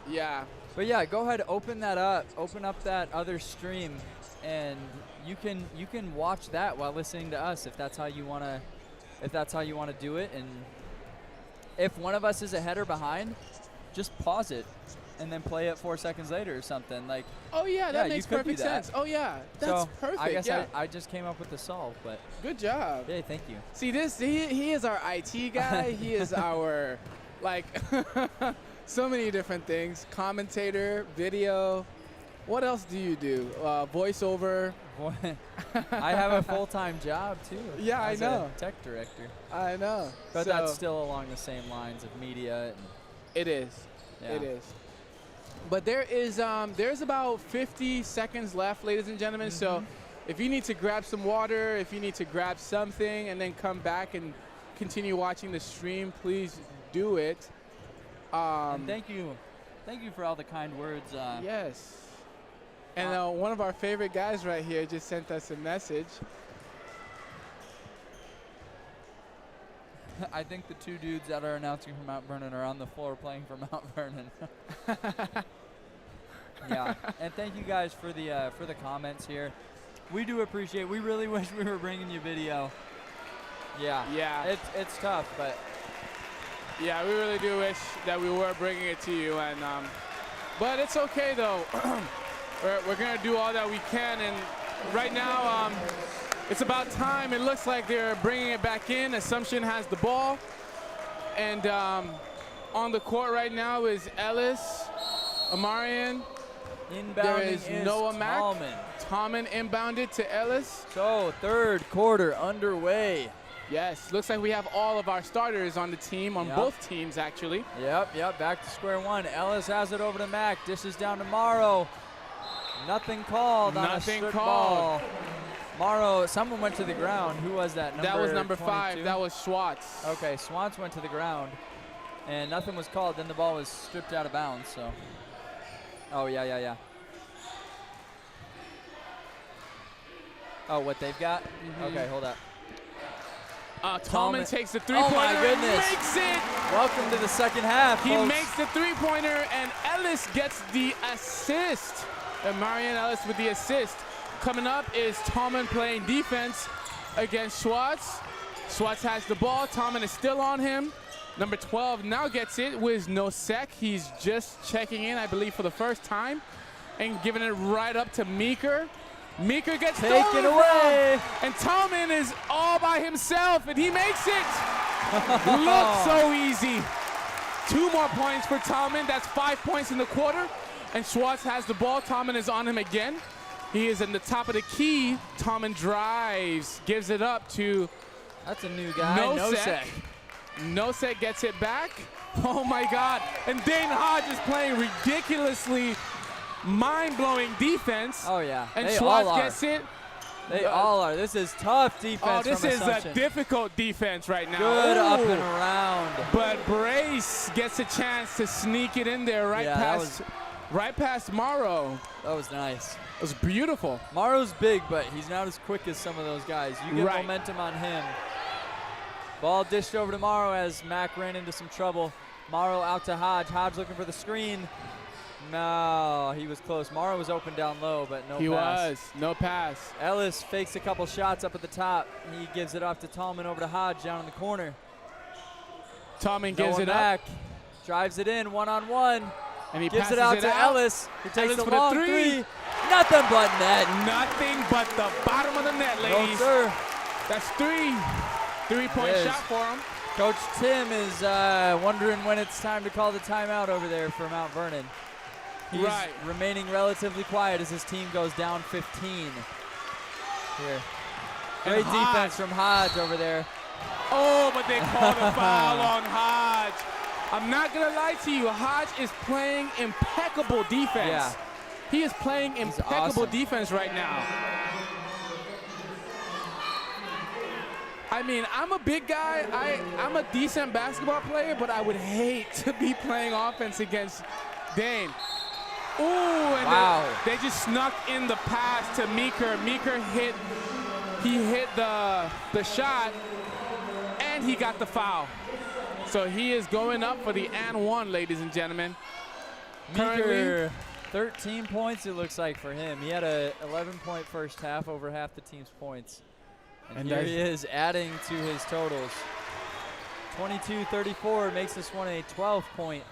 yeah. But yeah, go ahead, open that up, open up that other stream, and you can watch that while listening to us if that's how you want to do it. And if one of us is ahead or behind, just pause it and then play it 4 seconds later or something. Like, oh yeah, that makes perfect sense. Oh yeah, that's perfect. I guess I just came up with the solve, but good job. Hey, thank you. See this, he is our IT guy. He is our like so many different things. Commentator, video. What else do you do? Voiceover. I have a full-time job too. Yeah, I know. A tech director. I know. But that's still along the same lines of media. It is. Yeah. It is. But there's about 50 seconds left, ladies and gentlemen. So if you need to grab some water, if you need to grab something and then come back and continue watching the stream, please do it. And thank you for all the kind words. Yes. And one of our favorite guys right here just sent us a message. I think the two dudes that are announcing from Mount Vernon are on the floor playing for Mount Vernon. Yeah, and thank you guys for the comments here. We do appreciate. We really wish we were bringing you video. Yeah. Yeah. It's tough, but. Yeah, we really do wish that we were bringing it to you, and but it's okay though. We're gonna do all that we can, and right now it's about time. It looks like they're bringing it back in. Assumption has the ball, and on the court right now is Ellis, Amarian. There is Noah Mack. Tommen inbounded to Ellis. So third quarter underway. Yes, looks like we have all of our starters on the team, on both teams actually. Yep, back to square one. Ellis has it over to Mack. Dishes down to Morrow. Nothing called on a strip ball. Morrow, someone went to the ground. Who was that? That was number 22? 5. That was Schwartz. Okay, Schwartz went to the ground, and nothing was called. Then the ball was stripped out of bounds. So, oh yeah. Oh, what they've got? Okay, hold up. Tommen takes the three-pointer. Oh my goodness! And makes it. Welcome to the second half. He folks. makes the three-pointer, and Ellis gets the assist. And Marion Ellis with the assist. Coming up is Tommen playing defense against Schwartz. Schwartz has the ball. Tommen is still on him. Number 12 now gets it with Nosek. He's just checking in, I believe, for the first time, and giving it right up to Meeker. Meeker gets taken away, and Tommen is all by himself, and he makes it. Looks so easy. 2 more points for Tommen. That's 5 points in the quarter. And Schwartz has the ball. Tommen is on him again. He is in the top of the key. Tommen drives, gives it up to. That's a new guy. Nosek. Nosek gets it back. Oh my God! And Dane Hodge is playing ridiculously mind-blowing defense. Oh yeah. And Schwartz gets it. They all are. This is tough defense. Oh, this from is Assumption. a difficult defense right now. Good up and around. But Brace gets a chance to sneak it in there right past Morrow. That was nice. It was beautiful. Morrow's big, but he's not as quick as some of those guys. You get momentum on him. Ball dished over to Morrow as Mack ran into some trouble. Morrow out to Hodge. Hodge looking for the screen. No, he was close. Morrow was open down low, but no pass. He was. No pass. Ellis fakes a couple shots up at the top. He gives it off to Tallman over to Hodge down in the corner. Tallman gives it back. up. Drives it in one-on-one. And he gives it out to Ellis. He takes the for long the three. Nothing but net. Nothing but the bottom of the net, ladies. No, sir. That's three. 3-point shot for him. Coach Tim is wondering when it's time to call the timeout over there for Mount Vernon. He's remaining relatively quiet as his team goes down 15 here. Great defense from Hodge over there. Oh, but they called a foul on Hodge. I'm not going to lie to you. Hodge is playing impeccable defense. Yeah. He is playing impeccable defense right now. I mean, I'm a big guy. I'm a decent basketball player, but I would hate to be playing offense against Dane. Ooh, and they just snuck in the pass to Meeker. Meeker hit the shot, and he got the foul. So he is going up for the and one, ladies and gentlemen. Meeker, 13 points it looks like for him. He had a 11-point first half, over half the team's points. And here he is adding to his totals. 22-34 makes this one a 12-point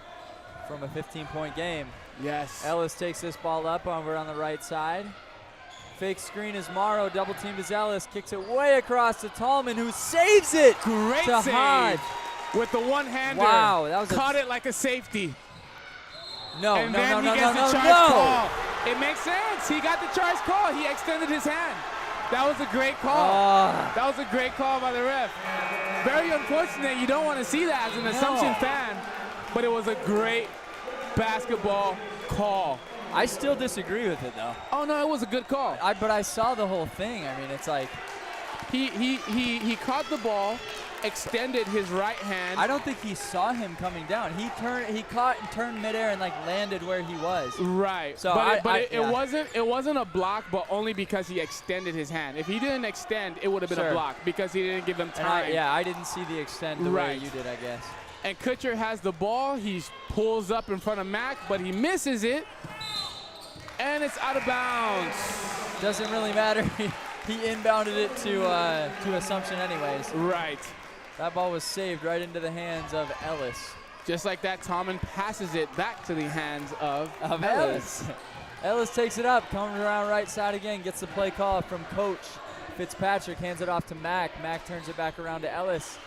from a 15-point game. Yes. Ellis takes this ball up over on the right side. Fake screen is Morrow, double teamed is Ellis, kicks it way across to Tallman, who saves it. Great to save Hodge. With the one-hander. Wow, that was caught it like a safety. No. It makes sense. He got the charge call. He extended his hand. That was a great call. That was a great call by the ref. Very unfortunate. You don't want to see that as an Assumption fan, but it was a great basketball call. I still disagree with it, though. Oh, no, it was a good call. But I saw the whole thing. I mean, it's like he caught the ball, extended his right hand. I don't think he saw him coming down. He caught and turned midair and like landed where he was. Right. So it wasn't a block, but only because he extended his hand. If he didn't extend, it would have been a block because he didn't give them time. I didn't see the extent the way you did, I guess. And Kutcher has the ball. He pulls up in front of Mack, but he misses it, and it's out of bounds. Doesn't really matter. He inbounded it to Assumption anyways. Right. That ball was saved right into the hands of Ellis. Just like that, Tallman passes it back to the hands of Ellis. Ellis takes it up, comes around right side again, gets the play call from Coach Fitzpatrick, hands it off to Mack. Mack turns it back around to Ellis.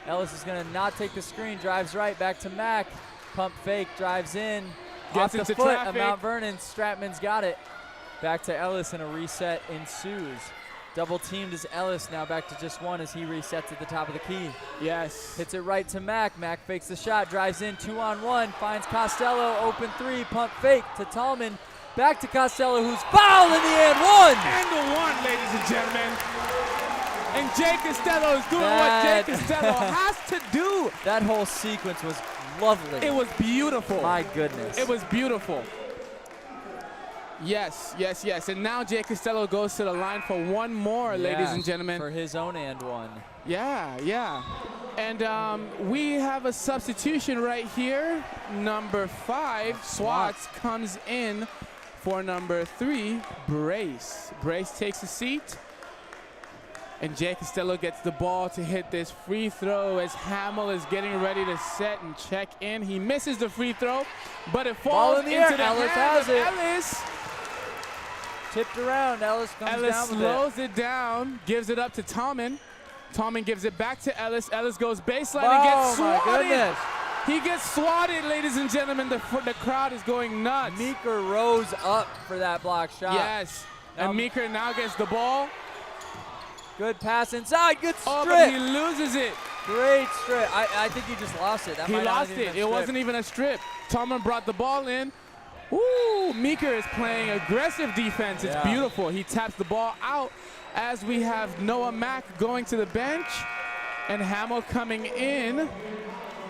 Ellis is going to not take the screen, drives right back to Mack. Pump fake, drives in. Gets off the foot of Mount Vernon. Stratman's got it. Back to Ellis, and a reset ensues. Double teamed is Ellis, now back to just one as he resets at the top of the key. Yes. Hits it right to Mack. Mack fakes the shot, drives in 2-on-1, finds Costello, open three, pump fake to Tallman. Back to Costello, who's fouled in the and one. And the one, ladies and gentlemen. And Jay Costello is doing what Jay Costello has to do. That whole sequence was lovely. It was beautiful. My goodness. It was beautiful. Yes. And now Jay Costello goes to the line for one more, ladies and gentlemen. For his own and one. Yeah. And we have a substitution right here. Number 5, Swats, comes in for number 3, Brace. Brace takes a seat. And Jay Costello gets the ball to hit this free throw as Hamill is getting ready to set and check in. He misses the free throw, but it falls into the hands of Ellis. Tipped around, Ellis comes down with it. Ellis slows it down, gives it up to Tallman. Tallman gives it back to Ellis. Ellis goes baseline and gets swatted. My goodness. He gets swatted, ladies and gentlemen. The crowd is going nuts. Meeker rose up for that block shot. Yes, and Meeker now gets the ball. Good pass inside, good strip. Oh, but he loses it. Great strip. I think he just lost it. He lost it. It wasn't even a strip. Tallman brought the ball in. Ooh, Meeker is playing aggressive defense. It's beautiful. He taps the ball out as we have Noah Mack going to the bench and Hamill coming in.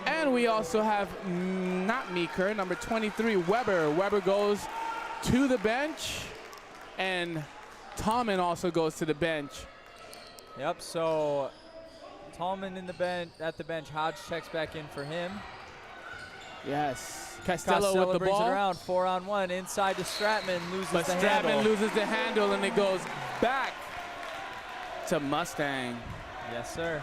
And we also have not Meeker, number 23, Weber. Weber goes to the bench, and Tallman also goes to the bench. Yep, so Tallman at the bench. Hodge checks back in for him. Yes. Costello with the brings ball. it around, 4-on-1, inside to Stratman, loses But the handle. Stratman loses the handle, and it goes back to Mustang. Yes, sir.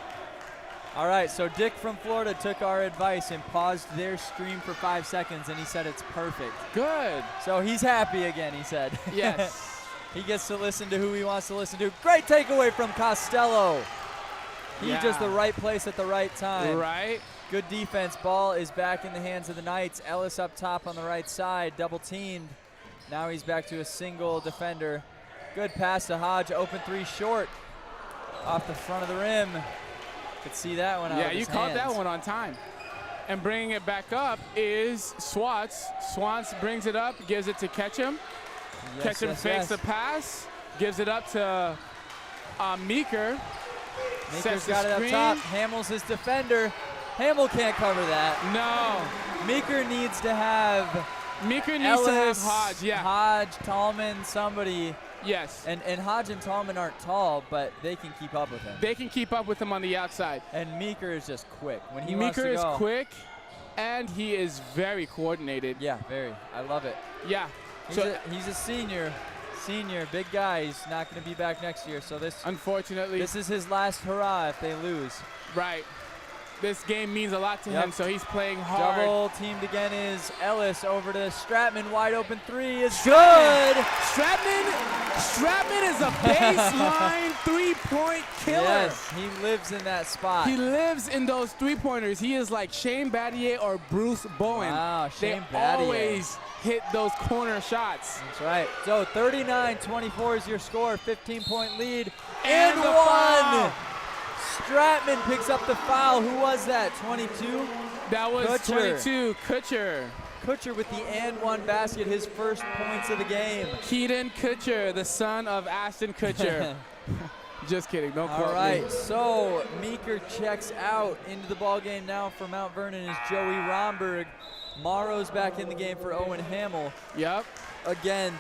All right, so Dick from Florida took our advice and paused their stream for 5 seconds, and he said it's perfect. Good. So he's happy again, he said. Yes. He gets to listen to who he wants to listen to. Great takeaway from Costello. He just the right place at the right time. Right. Good defense. Ball is back in the hands of the Knights. Ellis up top on the right side, double teamed. Now he's back to a single defender. Good pass to Hodge. Open three short. Off the front of the rim. Could see that one out of his you caught hands. that one on time. And bringing it back up is Swats. Swats brings it up, gives it to Ketchum. Yes, Ketchum fakes the pass, gives it up to Meeker. Meeker's got it up top. Hamill's his defender. Hamill can't cover that. No. Meeker needs to have Ellis, Hodge. Yeah. Hodge, Tallman, somebody. Yes. And Hodge and Tallman aren't tall, but they can keep up with him. They can keep up with him on the outside. And Meeker is just quick. When he Meeker wants to go, is quick, and he is very coordinated. Yeah, very. I love it. Yeah. He's a senior. Senior, big guy. He's not going to be back next year. So unfortunately, this is his last hurrah if they lose. Right. This game means a lot to him, so he's playing hard. Double teamed again is Ellis over to Stratman. Wide open three is good. Stratman is a baseline three-point killer. Yes, he lives in that spot. He lives in those three-pointers. He is like Shane Battier or Bruce Bowen. Wow, Shane They Battier. always hit those corner shots. That's right. So 39-24 is your score. 15-point lead. And the one. Stratman picks up the foul. Who was that? 22? That was Kutcher. 22. Kutcher. Kutcher with the and one basket, his first points of the game. Keaton Kutcher, the son of Ashton Kutcher. Just kidding. Don't quote All right, me. so Meeker checks out. Into the ball game now for Mount Vernon is Joey Romberg. Morrow's back in the game for Owen Hamill. Yep. Again,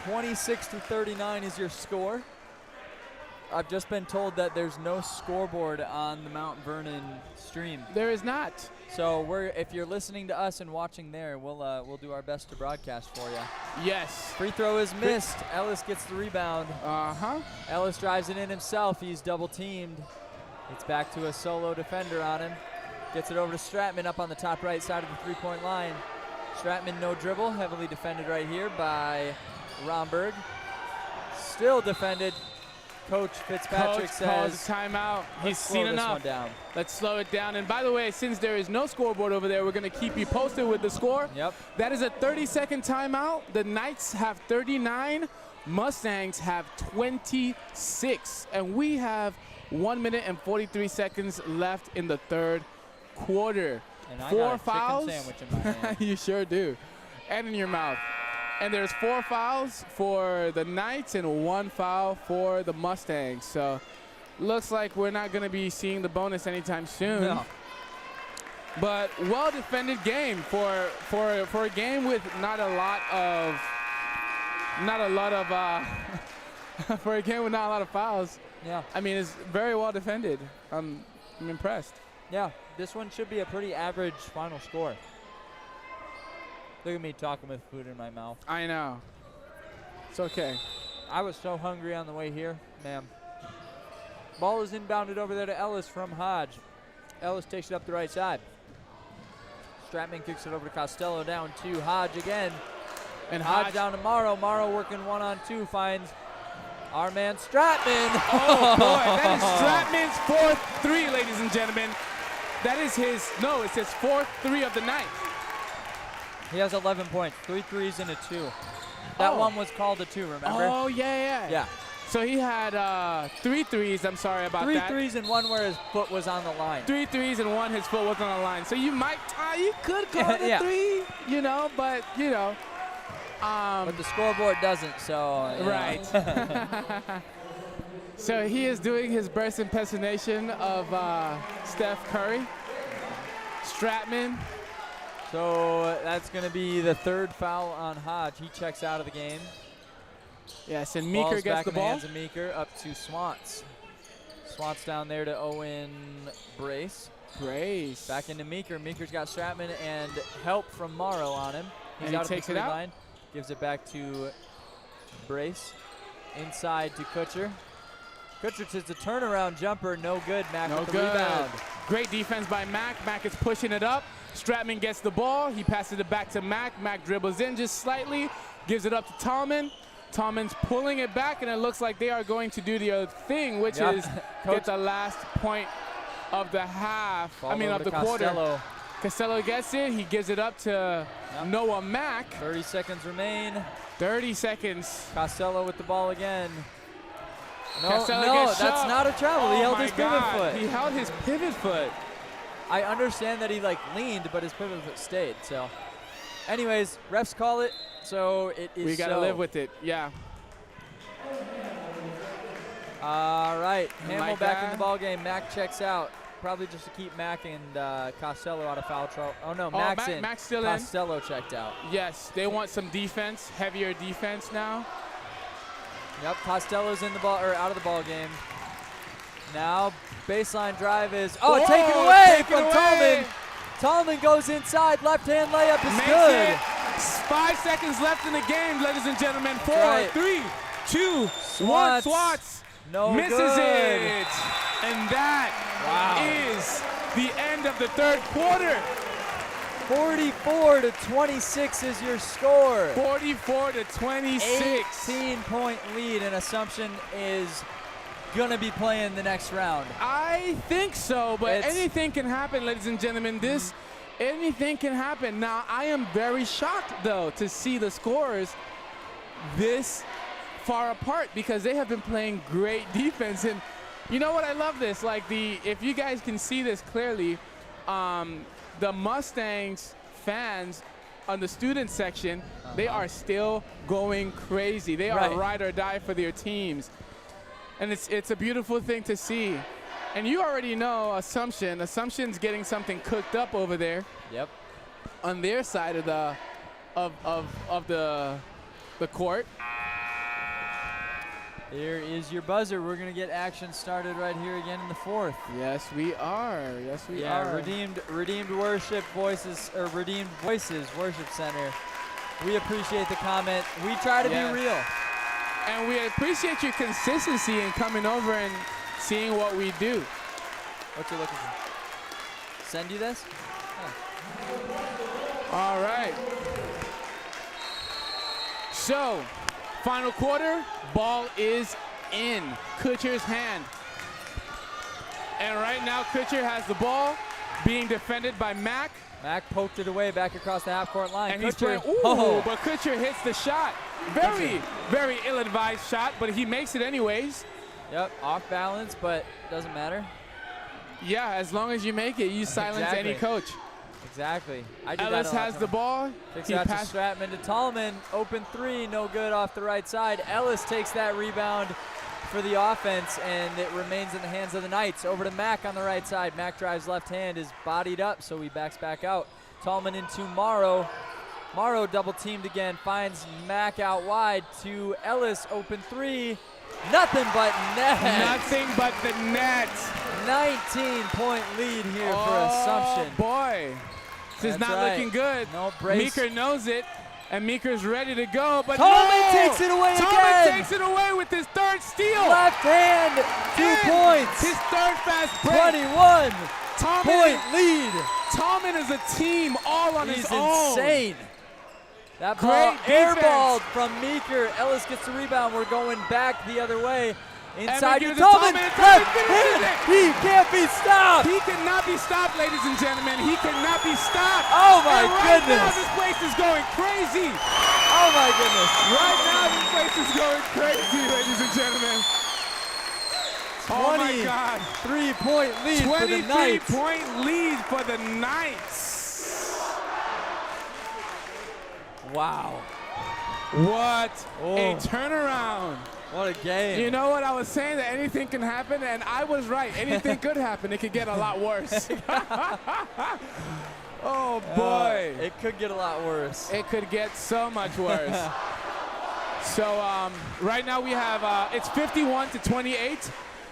26-39 is your score. I've just been told that there's no scoreboard on the Mount Vernon stream. There is not. So if you're listening to us and watching there, we'll do our best to broadcast for you. Yes. Free throw is missed. Ellis gets the rebound. Ellis drives it in himself. He's double teamed. It's back to a solo defender on him. Gets it over to Stratman up on the top right side of the three-point line. Stratman no dribble, heavily defended right here by Romberg. Still defended. Coach Fitzpatrick calls says a timeout. He's seen enough. Let's slow it down. And by the way, since there is no scoreboard over there, we're going to keep you posted with the score. Yep. That is a 30-second timeout. The Knights have 39. Mustangs have 26. And we have 1 minute and 43 seconds left in the third quarter. And I 4 got a fouls. chicken sandwich in my hand. You sure do. And in your mouth. And there's 4 fouls for the Knights and 1 foul for the Mustangs. So looks like we're not going to be seeing the bonus anytime soon. No. But well-defended game for a game with not a lot of for a game with not a lot of fouls. Yeah. I mean, it's very well defended. I'm impressed. Yeah, this one should be a pretty average final score. Look at me talking with food in my mouth. I know. It's okay. I was so hungry on the way here, man. Ball is inbounded over there to Ellis from Hodge. Ellis takes it up the right side. Stratman kicks it over to Costello, down to Hodge again. And Hodge down to Morrow. Morrow working 1-on-2, finds our man Stratman. Oh, boy. That is Stratman's fourth three, ladies and gentlemen. That is his fourth three of the night. He has 11 points, 3 threes and a 2. That one was called a 2, remember? Oh, yeah. Yeah. So he had 3 threes. I'm sorry about that. 3 threes and 1 where his foot was on the line. 3 threes and 1 his foot wasn't on the line. So you could call it a 3, but but the scoreboard doesn't, so. Right. So he is doing his best impersonation of Steph Curry. Stratman. So that's going to be the 3rd foul on Hodge. He checks out of the game. Yes, and Meeker Ball's gets back the in the ball. hands of Meeker up to Swants. Swants down there to Owen Brace. Brace. Back into Meeker. Meeker's got Stratman and help from Morrow on him. He's And he out takes of it the out. line. Gives it back to Brace. Inside to Kutcher. Kutcher to the turnaround jumper. No good. Mac No with the good. rebound. Great defense by Mac. Mac is pushing it up. Stratman gets the ball. He passes it back to Mac. Mac dribbles in just slightly. Gives it up to Tallman. Tallman's pulling it back, and it looks like they are going to do the other thing, which is get the last point of the half. Ball I mean, over of to the quarter. Costello. Costello gets it. He gives it up to Noah Mack. 30 seconds remain. 30 seconds. Costello with the ball again. No, Costello no, gets that's shoved. not a travel. Oh He held my his pivot God. foot. He held his pivot foot. I understand that he like leaned, but his pivot foot stayed. So, anyways, refs call it. So it is. We gotta live with it. Yeah. All right, Hamill Like back in that. the ball game. Mac checks out, probably just to keep Mac and Costello out of foul trouble. Oh no, Mac's in. Mac's still Costello checked out. Yes, they want some defense, heavier defense now. Yep, Costello's in the ball or out of the ball game. Now baseline drive is taken away from Tallman. Tallman goes inside, left hand layup is Makes good. it. 5 seconds left in the game, ladies and gentlemen. 4, right. 3, 2, 1. Swats. Swats. No Misses good. it. And that is the end of the third quarter. 44-26 is your score. 44-26. 18-point lead, and Assumption is gonna be playing the next round. I think so, but It's- anything can happen, ladies and gentlemen. Anything can happen. Now, I am very shocked, though, to see the scores this far apart because they have been playing great defense. And you know what? I love this. Like, if you guys can see this clearly, the Mustangs fans on the student section, they are still going crazy. They are ride or die for their teams. And it's a beautiful thing to see. And you already know Assumption's getting something cooked up over there. Yep. On their side of the court. Here is your buzzer. We're gonna get action started right here again in the fourth. Yes, we are. Yes, we are. Redeemed Worship Voices or Redeemed Voices Worship Center. We appreciate the comment. We try to be real. And we appreciate your consistency in coming over and seeing what we do. What you looking for? Send you this? All right. So, final quarter, ball is in Kutcher's hand. And right now, Kutcher has the ball being defended by Mac. Mac poked it away back across the half-court line. And he's Kutcher, playing, but Kutcher hits the shot. Very, very ill-advised shot, but he makes it anyways. Yep, off balance, but doesn't matter. Yeah, as long as you make it, you silence any coach. Exactly. Ellis has the ball. He passes Stratman to Tallman. Open three, no good off the right side. Ellis takes that rebound for the offense, and it remains in the hands of the Knights. Over to Mac on the right side. Mac drives left hand, is bodied up, so he backs back out. Tallman into Morrow. Morrow double teamed again, finds Mac out wide to Ellis. Open three. Nothing but net. Nothing but the net. 19-point lead here for Assumption. Oh, boy. This is not looking good. No, Brace. Meeker knows it, and Meeker's ready to go, but Tallman takes it away again. Tallman takes it away with his third steal. Left hand, 2 points. His third fast break. 21-point lead. Tallman is a team all on his own. He's insane. That ball airballed from Meeker. Ellis gets the rebound. We're going back the other way. Inside to Tallman. Left hand. He can't be stopped. He cannot be stopped, ladies and gentlemen. He cannot be stopped. Oh, my right goodness. Now, this place is going crazy. Oh, my goodness. Right now, this place is going crazy, ladies and gentlemen. Oh, my God. 23-point lead for the Knights. 23-point lead for the Knights. Wow. What a turnaround. What a game. You know what? I was saying that anything can happen, and I was right. Anything could happen. It could get a lot worse. Oh, boy. It could get a lot worse. It could get so much worse. So right now we have, it's 51-28.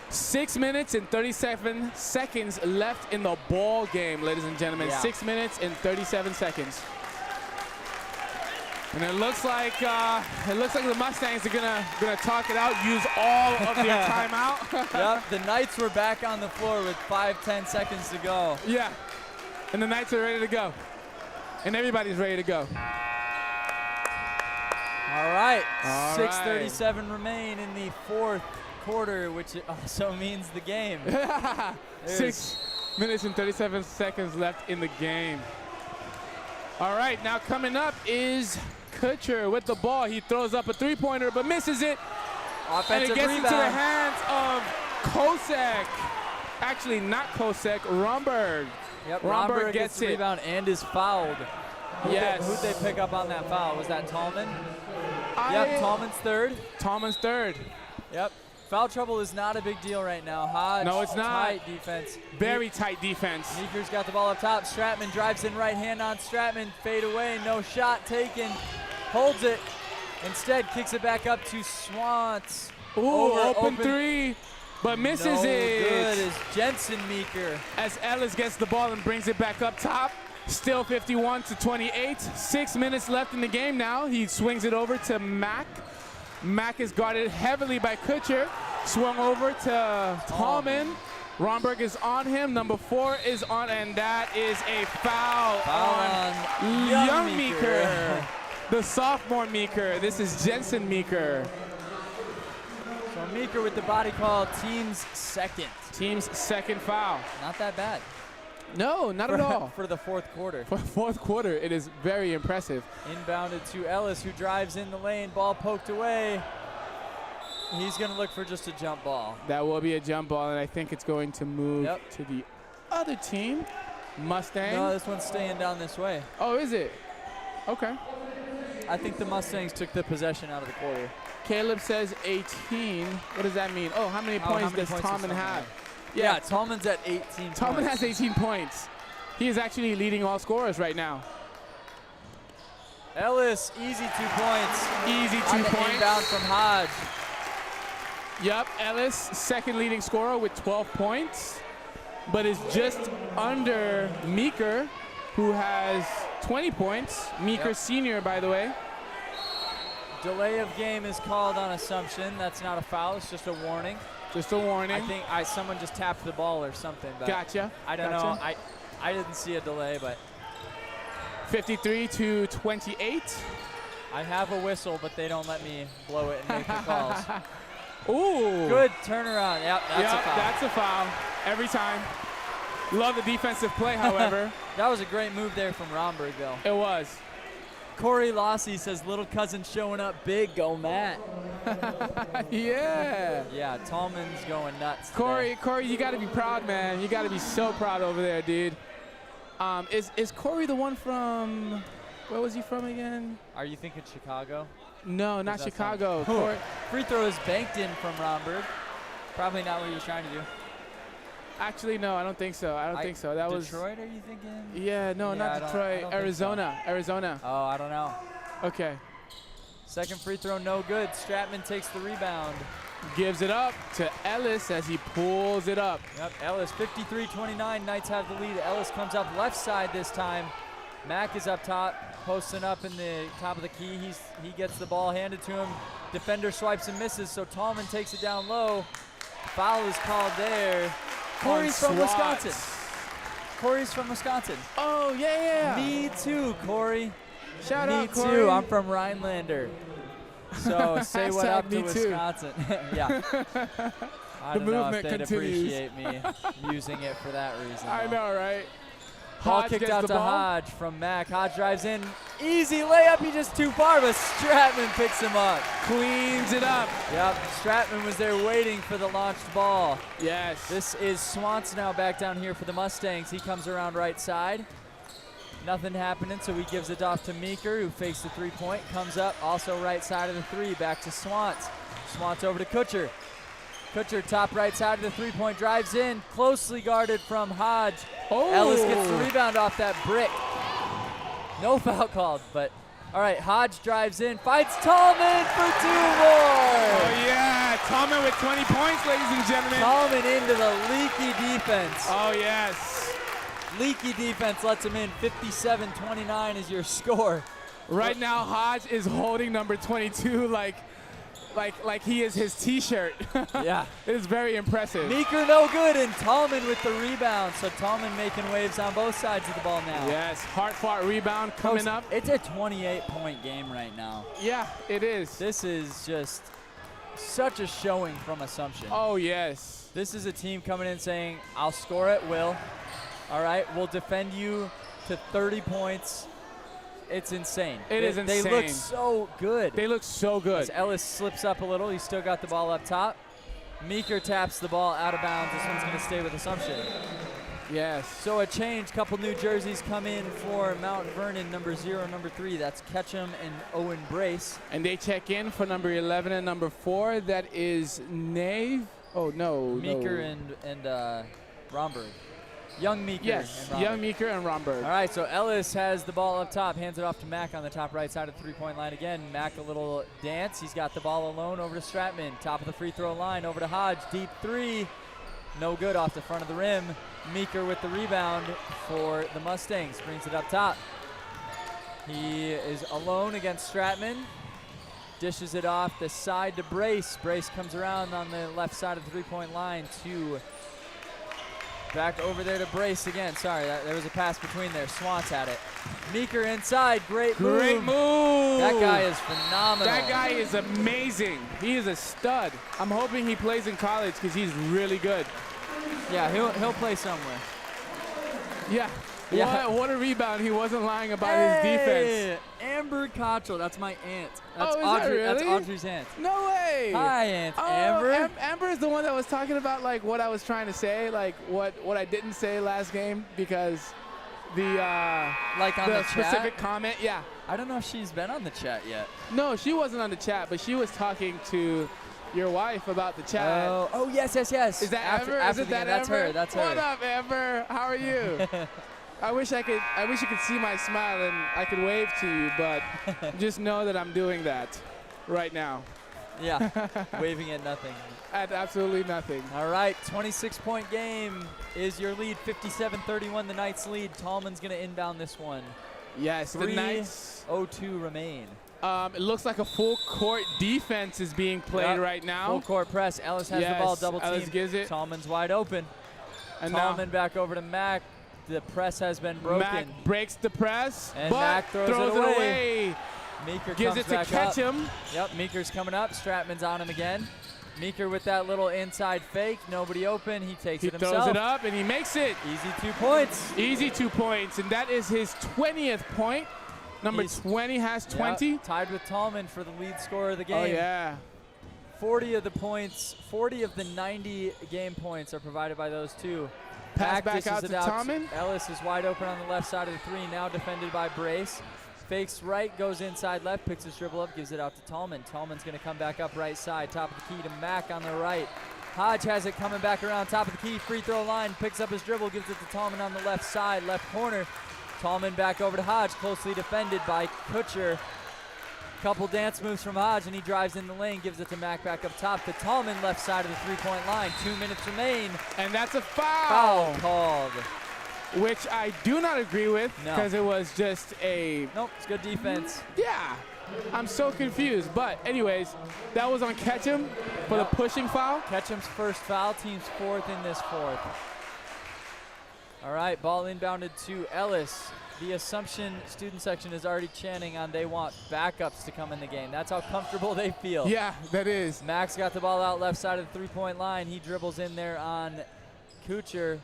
6 minutes and 37 seconds left in the ball game, ladies and gentlemen. Yeah. 6 minutes and 37 seconds. And it looks like the Mustangs are gonna talk it out, use all of their timeout. Yep, the Knights were back on the floor with 5-10 seconds to go. Yeah, and the Knights are ready to go, and everybody's ready to go. All right, All 6:37 remain in the fourth quarter, which also means the game. 6 minutes and 37 seconds left in the game. All right, now coming up is Kutcher with the ball. He throws up a three-pointer, but misses it. Offensive And it gets rebound. into the hands of Kosek. Actually, not Kosek, Romberg. Yep, Romberg Romberg gets the it. rebound and is fouled. Yes. Who'd they pick up on that foul? Was that Tallman? Yep, Tallman's third. Tallman's third. Yep. Foul trouble is not a big deal right now. Hodge, No, it's not. tight defense. Very tight defense. Meeker's got the ball up top. Stratman drives in right hand on Stratman. Fade away, no shot taken. Holds it. Instead, kicks it back up to Swants. Ooh, open three, but misses no it. good is Jensen Meeker. As Ellis gets the ball and brings it back up top. Still 51-28. 6 minutes left in the game now. He swings it over to Mack. Mack is guarded heavily by Kutcher. Swung over to Tallman. Romberg is on him. Number 4 is on, and that is a foul on young Meeker. The sophomore Meeker. This is Jensen Meeker. So Meeker with the body call, team's second. Team's second foul. Not that bad. No, not at all. For the fourth quarter. For fourth quarter, it is very impressive. Inbounded to Ellis, who drives in the lane. Ball poked away. He's going to look for just a jump ball. That will be a jump ball, and I think it's going to move to the other team, Mustangs. No, this one's staying down this way. Oh, is it? Okay. I think the Mustangs took the possession out of the quarter. Caleb says 18. What does that mean? Oh, how many points does Tallman have? Yeah, Tallman's at 18 Tallman points. has 18 points. He is actually leading all scorers right now. Ellis, easy 2 points. Easy 2 On the points. inbound from Hodge. Yep, Ellis, second leading scorer with 12 points, but is just under Meeker, who has 20 points. Meeker senior, by the way. Delay of game is called on assumption. That's not a foul, it's just a warning. Just a warning. I think someone just tapped the ball or something. But Gotcha. I don't know. I didn't see a delay, but 53-28. I have a whistle, but they don't let me blow it and make the calls. Ooh. Good turnaround. Yep, that's a foul. That's a foul every time. Love the defensive play, however. That was a great move there from Romberg, though. It was. Corey Lossy says, little cousin showing up big, go Matt. Yeah. Yeah, Tallman's going nuts Corey, you got to be proud, man. You got to be so proud over there, dude. Is Corey the one from, where was he from again? Are you thinking Chicago? No, not Chicago. Corey. Free throw is banked in from Romberg. Probably not what he was trying to do. Actually, no, I don't think so. I don't think so. That was Detroit, are you thinking? Yeah, no, not Detroit. Arizona. Arizona. Oh, I don't know. Okay. Second free throw, no good. Stratman takes the rebound. Gives it up to Ellis as he pulls it up. Yep, Ellis, 53-29. Knights have the lead. Ellis comes up left side this time. Mack is up top, posting up in the top of the key. He gets the ball handed to him. Defender swipes and misses, so Tallman takes it down low. Foul is called there. Corey's from Wisconsin. Corey's from Wisconsin. Oh, yeah. Me too, Corey. Shout out, Corey. Me too. I'm from Rhinelander. So say what up to Wisconsin. Yeah. I don't know if they'd appreciate me using it for that reason. I know, right? Ball kicked out to Hodge from Mack. Hodge drives in. Easy layup. He just too far, but Stratman picks him up. Cleans it up. Yep. Stratman was there waiting for the launched ball. Yes. This is Swants now back down here for the Mustangs. He comes around right side. Nothing happening, so he gives it off to Meeker, who fakes the three-point. Comes up, also right side of the three. Back to Swants. Swants over to Kutcher. Kutcher, top right side of the three-point, drives in. Closely guarded from Hodge. Oh. Ellis gets the rebound off that brick. No foul called, but All right, Hodge drives in, finds Tallman for 2 more. Oh, yeah. Tallman with 20 points, ladies and gentlemen. Tallman into the leaky defense. Oh, yes. Leaky defense lets him in. 57-29 is your score. Right now, Hodge is holding number 22 like he is his T-shirt. Yeah. It is very impressive. Meeker no good, and Tallman with the rebound. So Tallman making waves on both sides of the ball now. Yes, hard-fought rebound coming up. It's a 28-point game right now. Yeah, it is. This is just such a showing from Assumption. Oh, yes. This is a team coming in saying, I'll score at will. All right, we'll defend you to 30 points. It's insane. It is insane. They look so good. They look so good. As Ellis slips up a little, he's still got the ball up top. Meeker taps the ball out of bounds. This one's going to stay with Assumption. Yes. So a change, couple new jerseys come in for Mount Vernon, number 0, number 3. That's Ketchum and Owen Brace. And they check in for number 11 and number 4. That is Nave. Oh, no. Meeker and Romberg. Young Meeker. Yes, and Young Meeker and Romberg. All right, so Ellis has the ball up top, hands it off to Mack on the top right side of the three-point line again. Mack a little dance. He's got the ball alone over to Stratman. Top of the free throw line over to Hodge. Deep 3. No good off the front of the rim. Meeker with the rebound for the Mustangs. Brings it up top. He is alone against Stratman. Dishes it off the side to Brace. Brace comes around on the left side of the three-point line to back over there to Brace again. Sorry, there was a pass between there. Swans had it. Meeker inside. Great move. Great move. That guy is phenomenal. That guy is amazing. He is a stud. I'm hoping he plays in college because he's really good. Yeah, he'll play somewhere. Yeah. Yeah. What a rebound. He wasn't lying about his defense. Amber Cottrell. That's my aunt. That's Oh, is Audrey. that really? That's Audrey's aunt. No way. Hi, Aunt Oh, Amber. Amber is the one that was talking about like what I was trying to say, like what I didn't say last game because the Like on the specific chat? comment. Yeah. I don't know if she's been on the chat yet. No, she wasn't on the chat, but she was talking to your wife about the chat. Oh, yes. Is that after, Amber? After Is it the game. that That's Amber? her. That's her. What up, Amber? How are you? I wish you could see my smile and I could wave to you, but just know that I'm doing that right now. Yeah, waving at nothing. At absolutely nothing. All right, 26-point game is your lead. 57-31, the Knights lead. Tallman's going to inbound this one. Yes, the Knights. 3:02 remain. It looks like a full court defense is being played right now. Full court press. Ellis has the ball, double team. Ellis gives it. Tallman's wide open. And Tallman back over to Mack. The press has been broken. Mack breaks the press, And but Mack throws it away. Meeker Gives comes it to back up. Ketchum. Yep, Meeker's coming up. Stratman's on him again. Meeker with that little inside fake. Nobody open. He takes it himself. He throws it up, and he makes it. Easy 2 points. Easy 2 points, and that is his 20th point. Number 20 has 20. Yep, tied with Tallman for the lead scorer of the game. Oh, yeah. 40 of the 90 game points are provided by those two. Pass back dishes out it to Tallman. Ellis is wide open on the left side of the 3, now defended by Brace. Fakes right, goes inside left, picks his dribble up, gives it out to Tallman. Tallman's going to come back up right side, top of the key to Mack on the right. Hodge has it coming back around top of the key, free throw line, picks up his dribble, gives it to Tallman on the left side, left corner. Tallman back over to Hodge, closely defended by Kutcher. Couple dance moves from Hodge, and he drives in the lane, gives it to Mack back up top to Tallman, left side of the three-point line. 2 minutes remain. And that's a foul. Foul called. Which I do not agree with because it was just a... Nope, it's good defense. Yeah. I'm so confused. But anyways, that was on Ketchum for the pushing foul. Ketchum's first foul, team's 4th in this 4th. All right, ball inbounded to Ellis. The Assumption student section is already chanting on they want backups to come in the game. That's how comfortable they feel. Yeah, that is. Max got the ball out left side of the three-point line. He dribbles in there on Kutcher.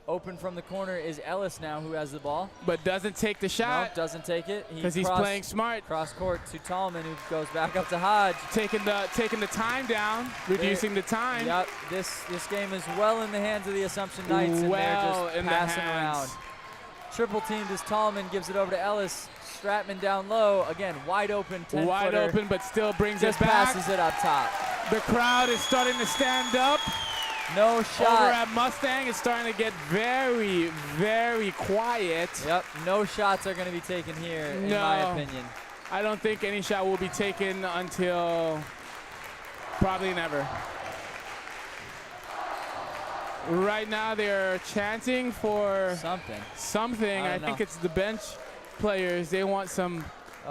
Open from the corner is Ellis now, who has the ball. But doesn't take the shot. Nope, doesn't take it. Because he's playing smart. Cross court to Tallman, who goes back up to Hodge. Taking the time down, reducing the time. Yep, this game is well in the hands of the Assumption Knights, and they're just passing around. Triple teamed as Tallman gives it over to Ellis. Stratman down low. Again, wide open 10-footer. Wide open, but still brings it just back. Passes it up top. The crowd is starting to stand up. No shot. Over at Mustang, it's starting to get very, very quiet. Yep, no shots are going to be taken here, in my opinion. I don't think any shot will be taken until probably never. Right now they're chanting for something. I think it's the bench players. They want some.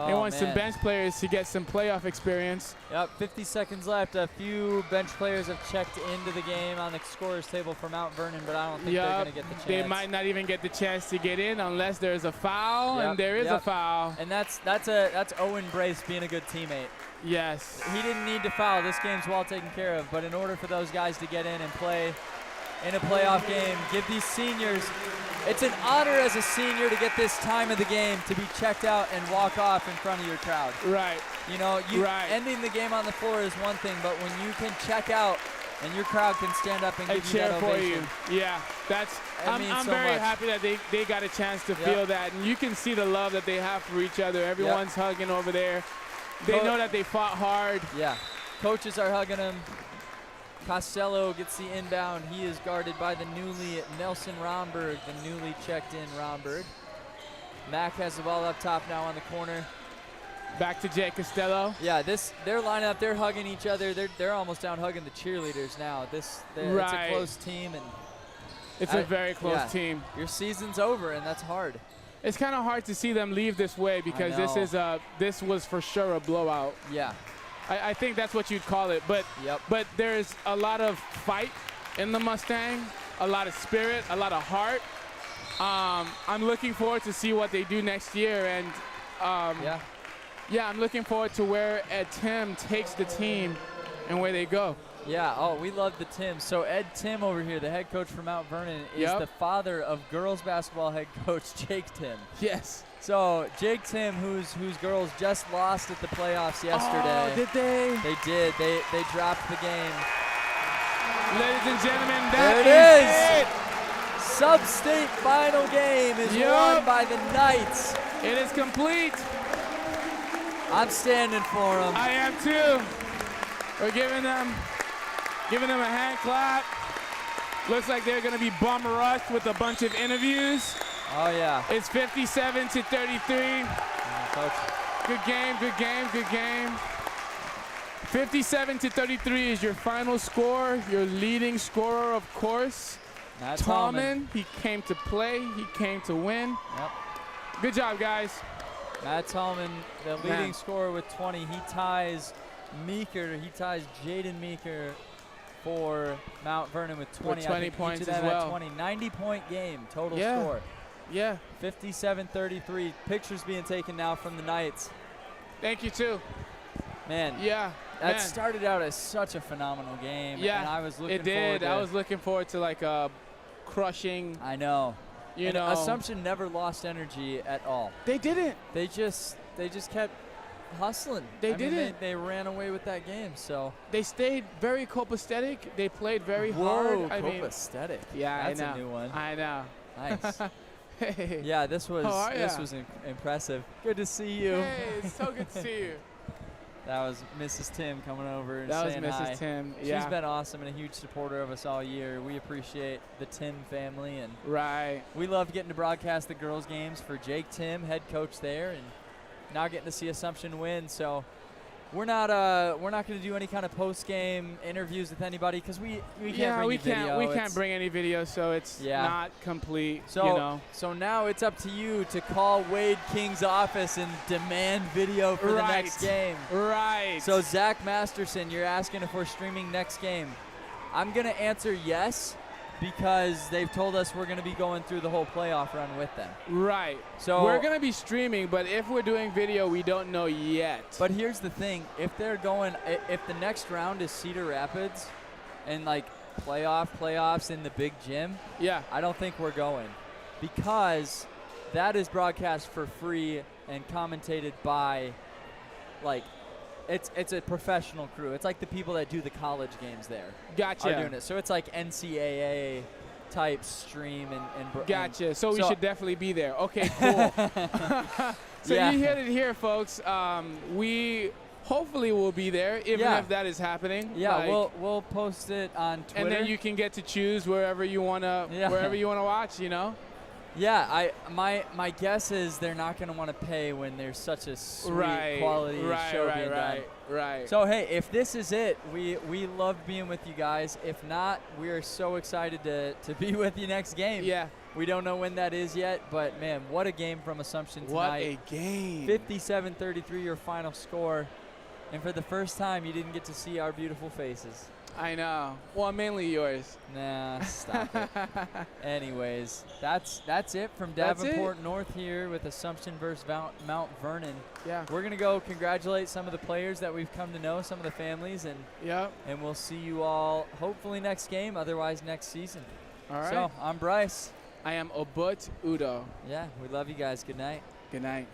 They want some bench players to get some playoff experience. Yep, 50 seconds left. A few bench players have checked into the game on the scorer's table for Mount Vernon, but I don't think they're going to get the chance. They might not even get the chance to get in unless there's a foul, and there is a foul. And that's Owen Brace being a good teammate. Yes. He didn't need to foul. This game's well taken care of, but in order for those guys to get in and play in a playoff game, give these seniors. It's an honor as a senior to get this time of the game to be checked out and walk off in front of your crowd. Right. You know, ending the game on the floor is one thing, but when you can check out and your crowd can stand up and give you that ovation. Yeah, I'm very happy that they got a chance to feel that, and you can see the love that they have for each other. Everyone's hugging over there. They know that they fought hard. Yeah, coaches are hugging them. Costello gets the inbound. He is guarded by the newly Nelson Romberg, the newly checked in Romberg. Mack has the ball up top now on the corner. Back to Jay Costello. Yeah, their lineup, they're hugging each other. They're almost down hugging the cheerleaders now. It's a close team, and it's a very close team. Your season's over, and that's hard. It's kind of hard to see them leave this way because this was for sure a blowout. Yeah. I think that's what you'd call it, but there's a lot of fight in the Mustang, a lot of spirit, a lot of heart. I'm looking forward to see what they do next year, and I'm looking forward to where Ed Tim takes the team and where they go. Yeah, we love the Tim. So Ed Tim over here, the head coach for Mount Vernon, is the father of girls basketball head coach Jake Tim. Yes. So Jake Tim, whose girls just lost at the playoffs yesterday. Oh, did they? They did. They dropped the game. Ladies and gentlemen, there it is. Sub-state final game is won by the Knights. It is complete. I'm standing for them. I am too. We're giving them a hand clap. Looks like they're going to be bum rushed with a bunch of interviews. Oh, yeah. It's 57-33. Coach. Good game, good game, good game. 57-33 is your final score. Your leading scorer, of course. Matt Tallman. He came to play. He came to win. Yep. Good job, guys. Matt Tallman, the leading scorer with 20. He ties Meeker. He ties Jaden Meeker for Mount Vernon with 20. With 20 points as well. 90-point game total score. Yeah. 57-33. Pictures being taken now from the Knights. Thank you, too. Man. Yeah. That started out as such a phenomenal game. Yeah. And I was looking forward to it. I was looking forward to like a crushing. I know. You know. Assumption never lost energy at all. They didn't. They just kept hustling. They ran away with that game. So they stayed very copacetic. They played very hard. Copacetic. Yeah, that's a new one. I know. Nice. Hey. Yeah, this was impressive. Good to see you. Hey, it's so good to see you. That was Mrs. Tim coming over and saying hi. That was Mrs. Tim. Yeah. She's been awesome and a huge supporter of us all year. We appreciate the Tim family, and we love getting to broadcast the girls' games for Jake Tim, head coach there, and now getting to see Assumption win. So we're not going to do any kind of post-game interviews with anybody because we can't bring video. We can't bring any video, so it's not complete. So so now it's up to you to call Wade King's office and demand video for the next game. Right. So Zach Masterson, you're asking if we're streaming next game. I'm going to answer yes, because they've told us we're going to be going through the whole playoff run with them. Right. So we're going to be streaming, but if we're doing video, we don't know yet. But here's the thing. If the next round is Cedar Rapids and like playoffs in the big gym, I don't think we're going, because that is broadcast for free and commentated by it's a professional crew. It's like the people that do the college games there. Gotcha. Are doing it. So it's like NCAA type stream and gotcha. So we should definitely be there. Okay, cool. So you heard it here, folks. We hopefully will be there, even if that is happening. Yeah, we'll post it on Twitter. And then you can get to choose wherever you wanna watch. You know. Yeah, my guess is they're not going to want to pay when there's such a sweet quality show being done. Right. So hey, if this is it, we love being with you guys. If not, we are so excited to be with you next game. Yeah. We don't know when that is yet, but man, what a game from Assumption tonight. What a game. 57-33 your final score. And for the first time, you didn't get to see our beautiful faces. I know. Well, mainly yours. Nah, stop it. Anyways, that's it from Davenport North here with Assumption versus Mount Vernon. Yeah. We're going to go congratulate some of the players that we've come to know, some of the families, and we'll see you all hopefully next game, otherwise next season. All right. So, I'm Bryce. I am Obut Udo. Yeah, we love you guys. Good night. Good night.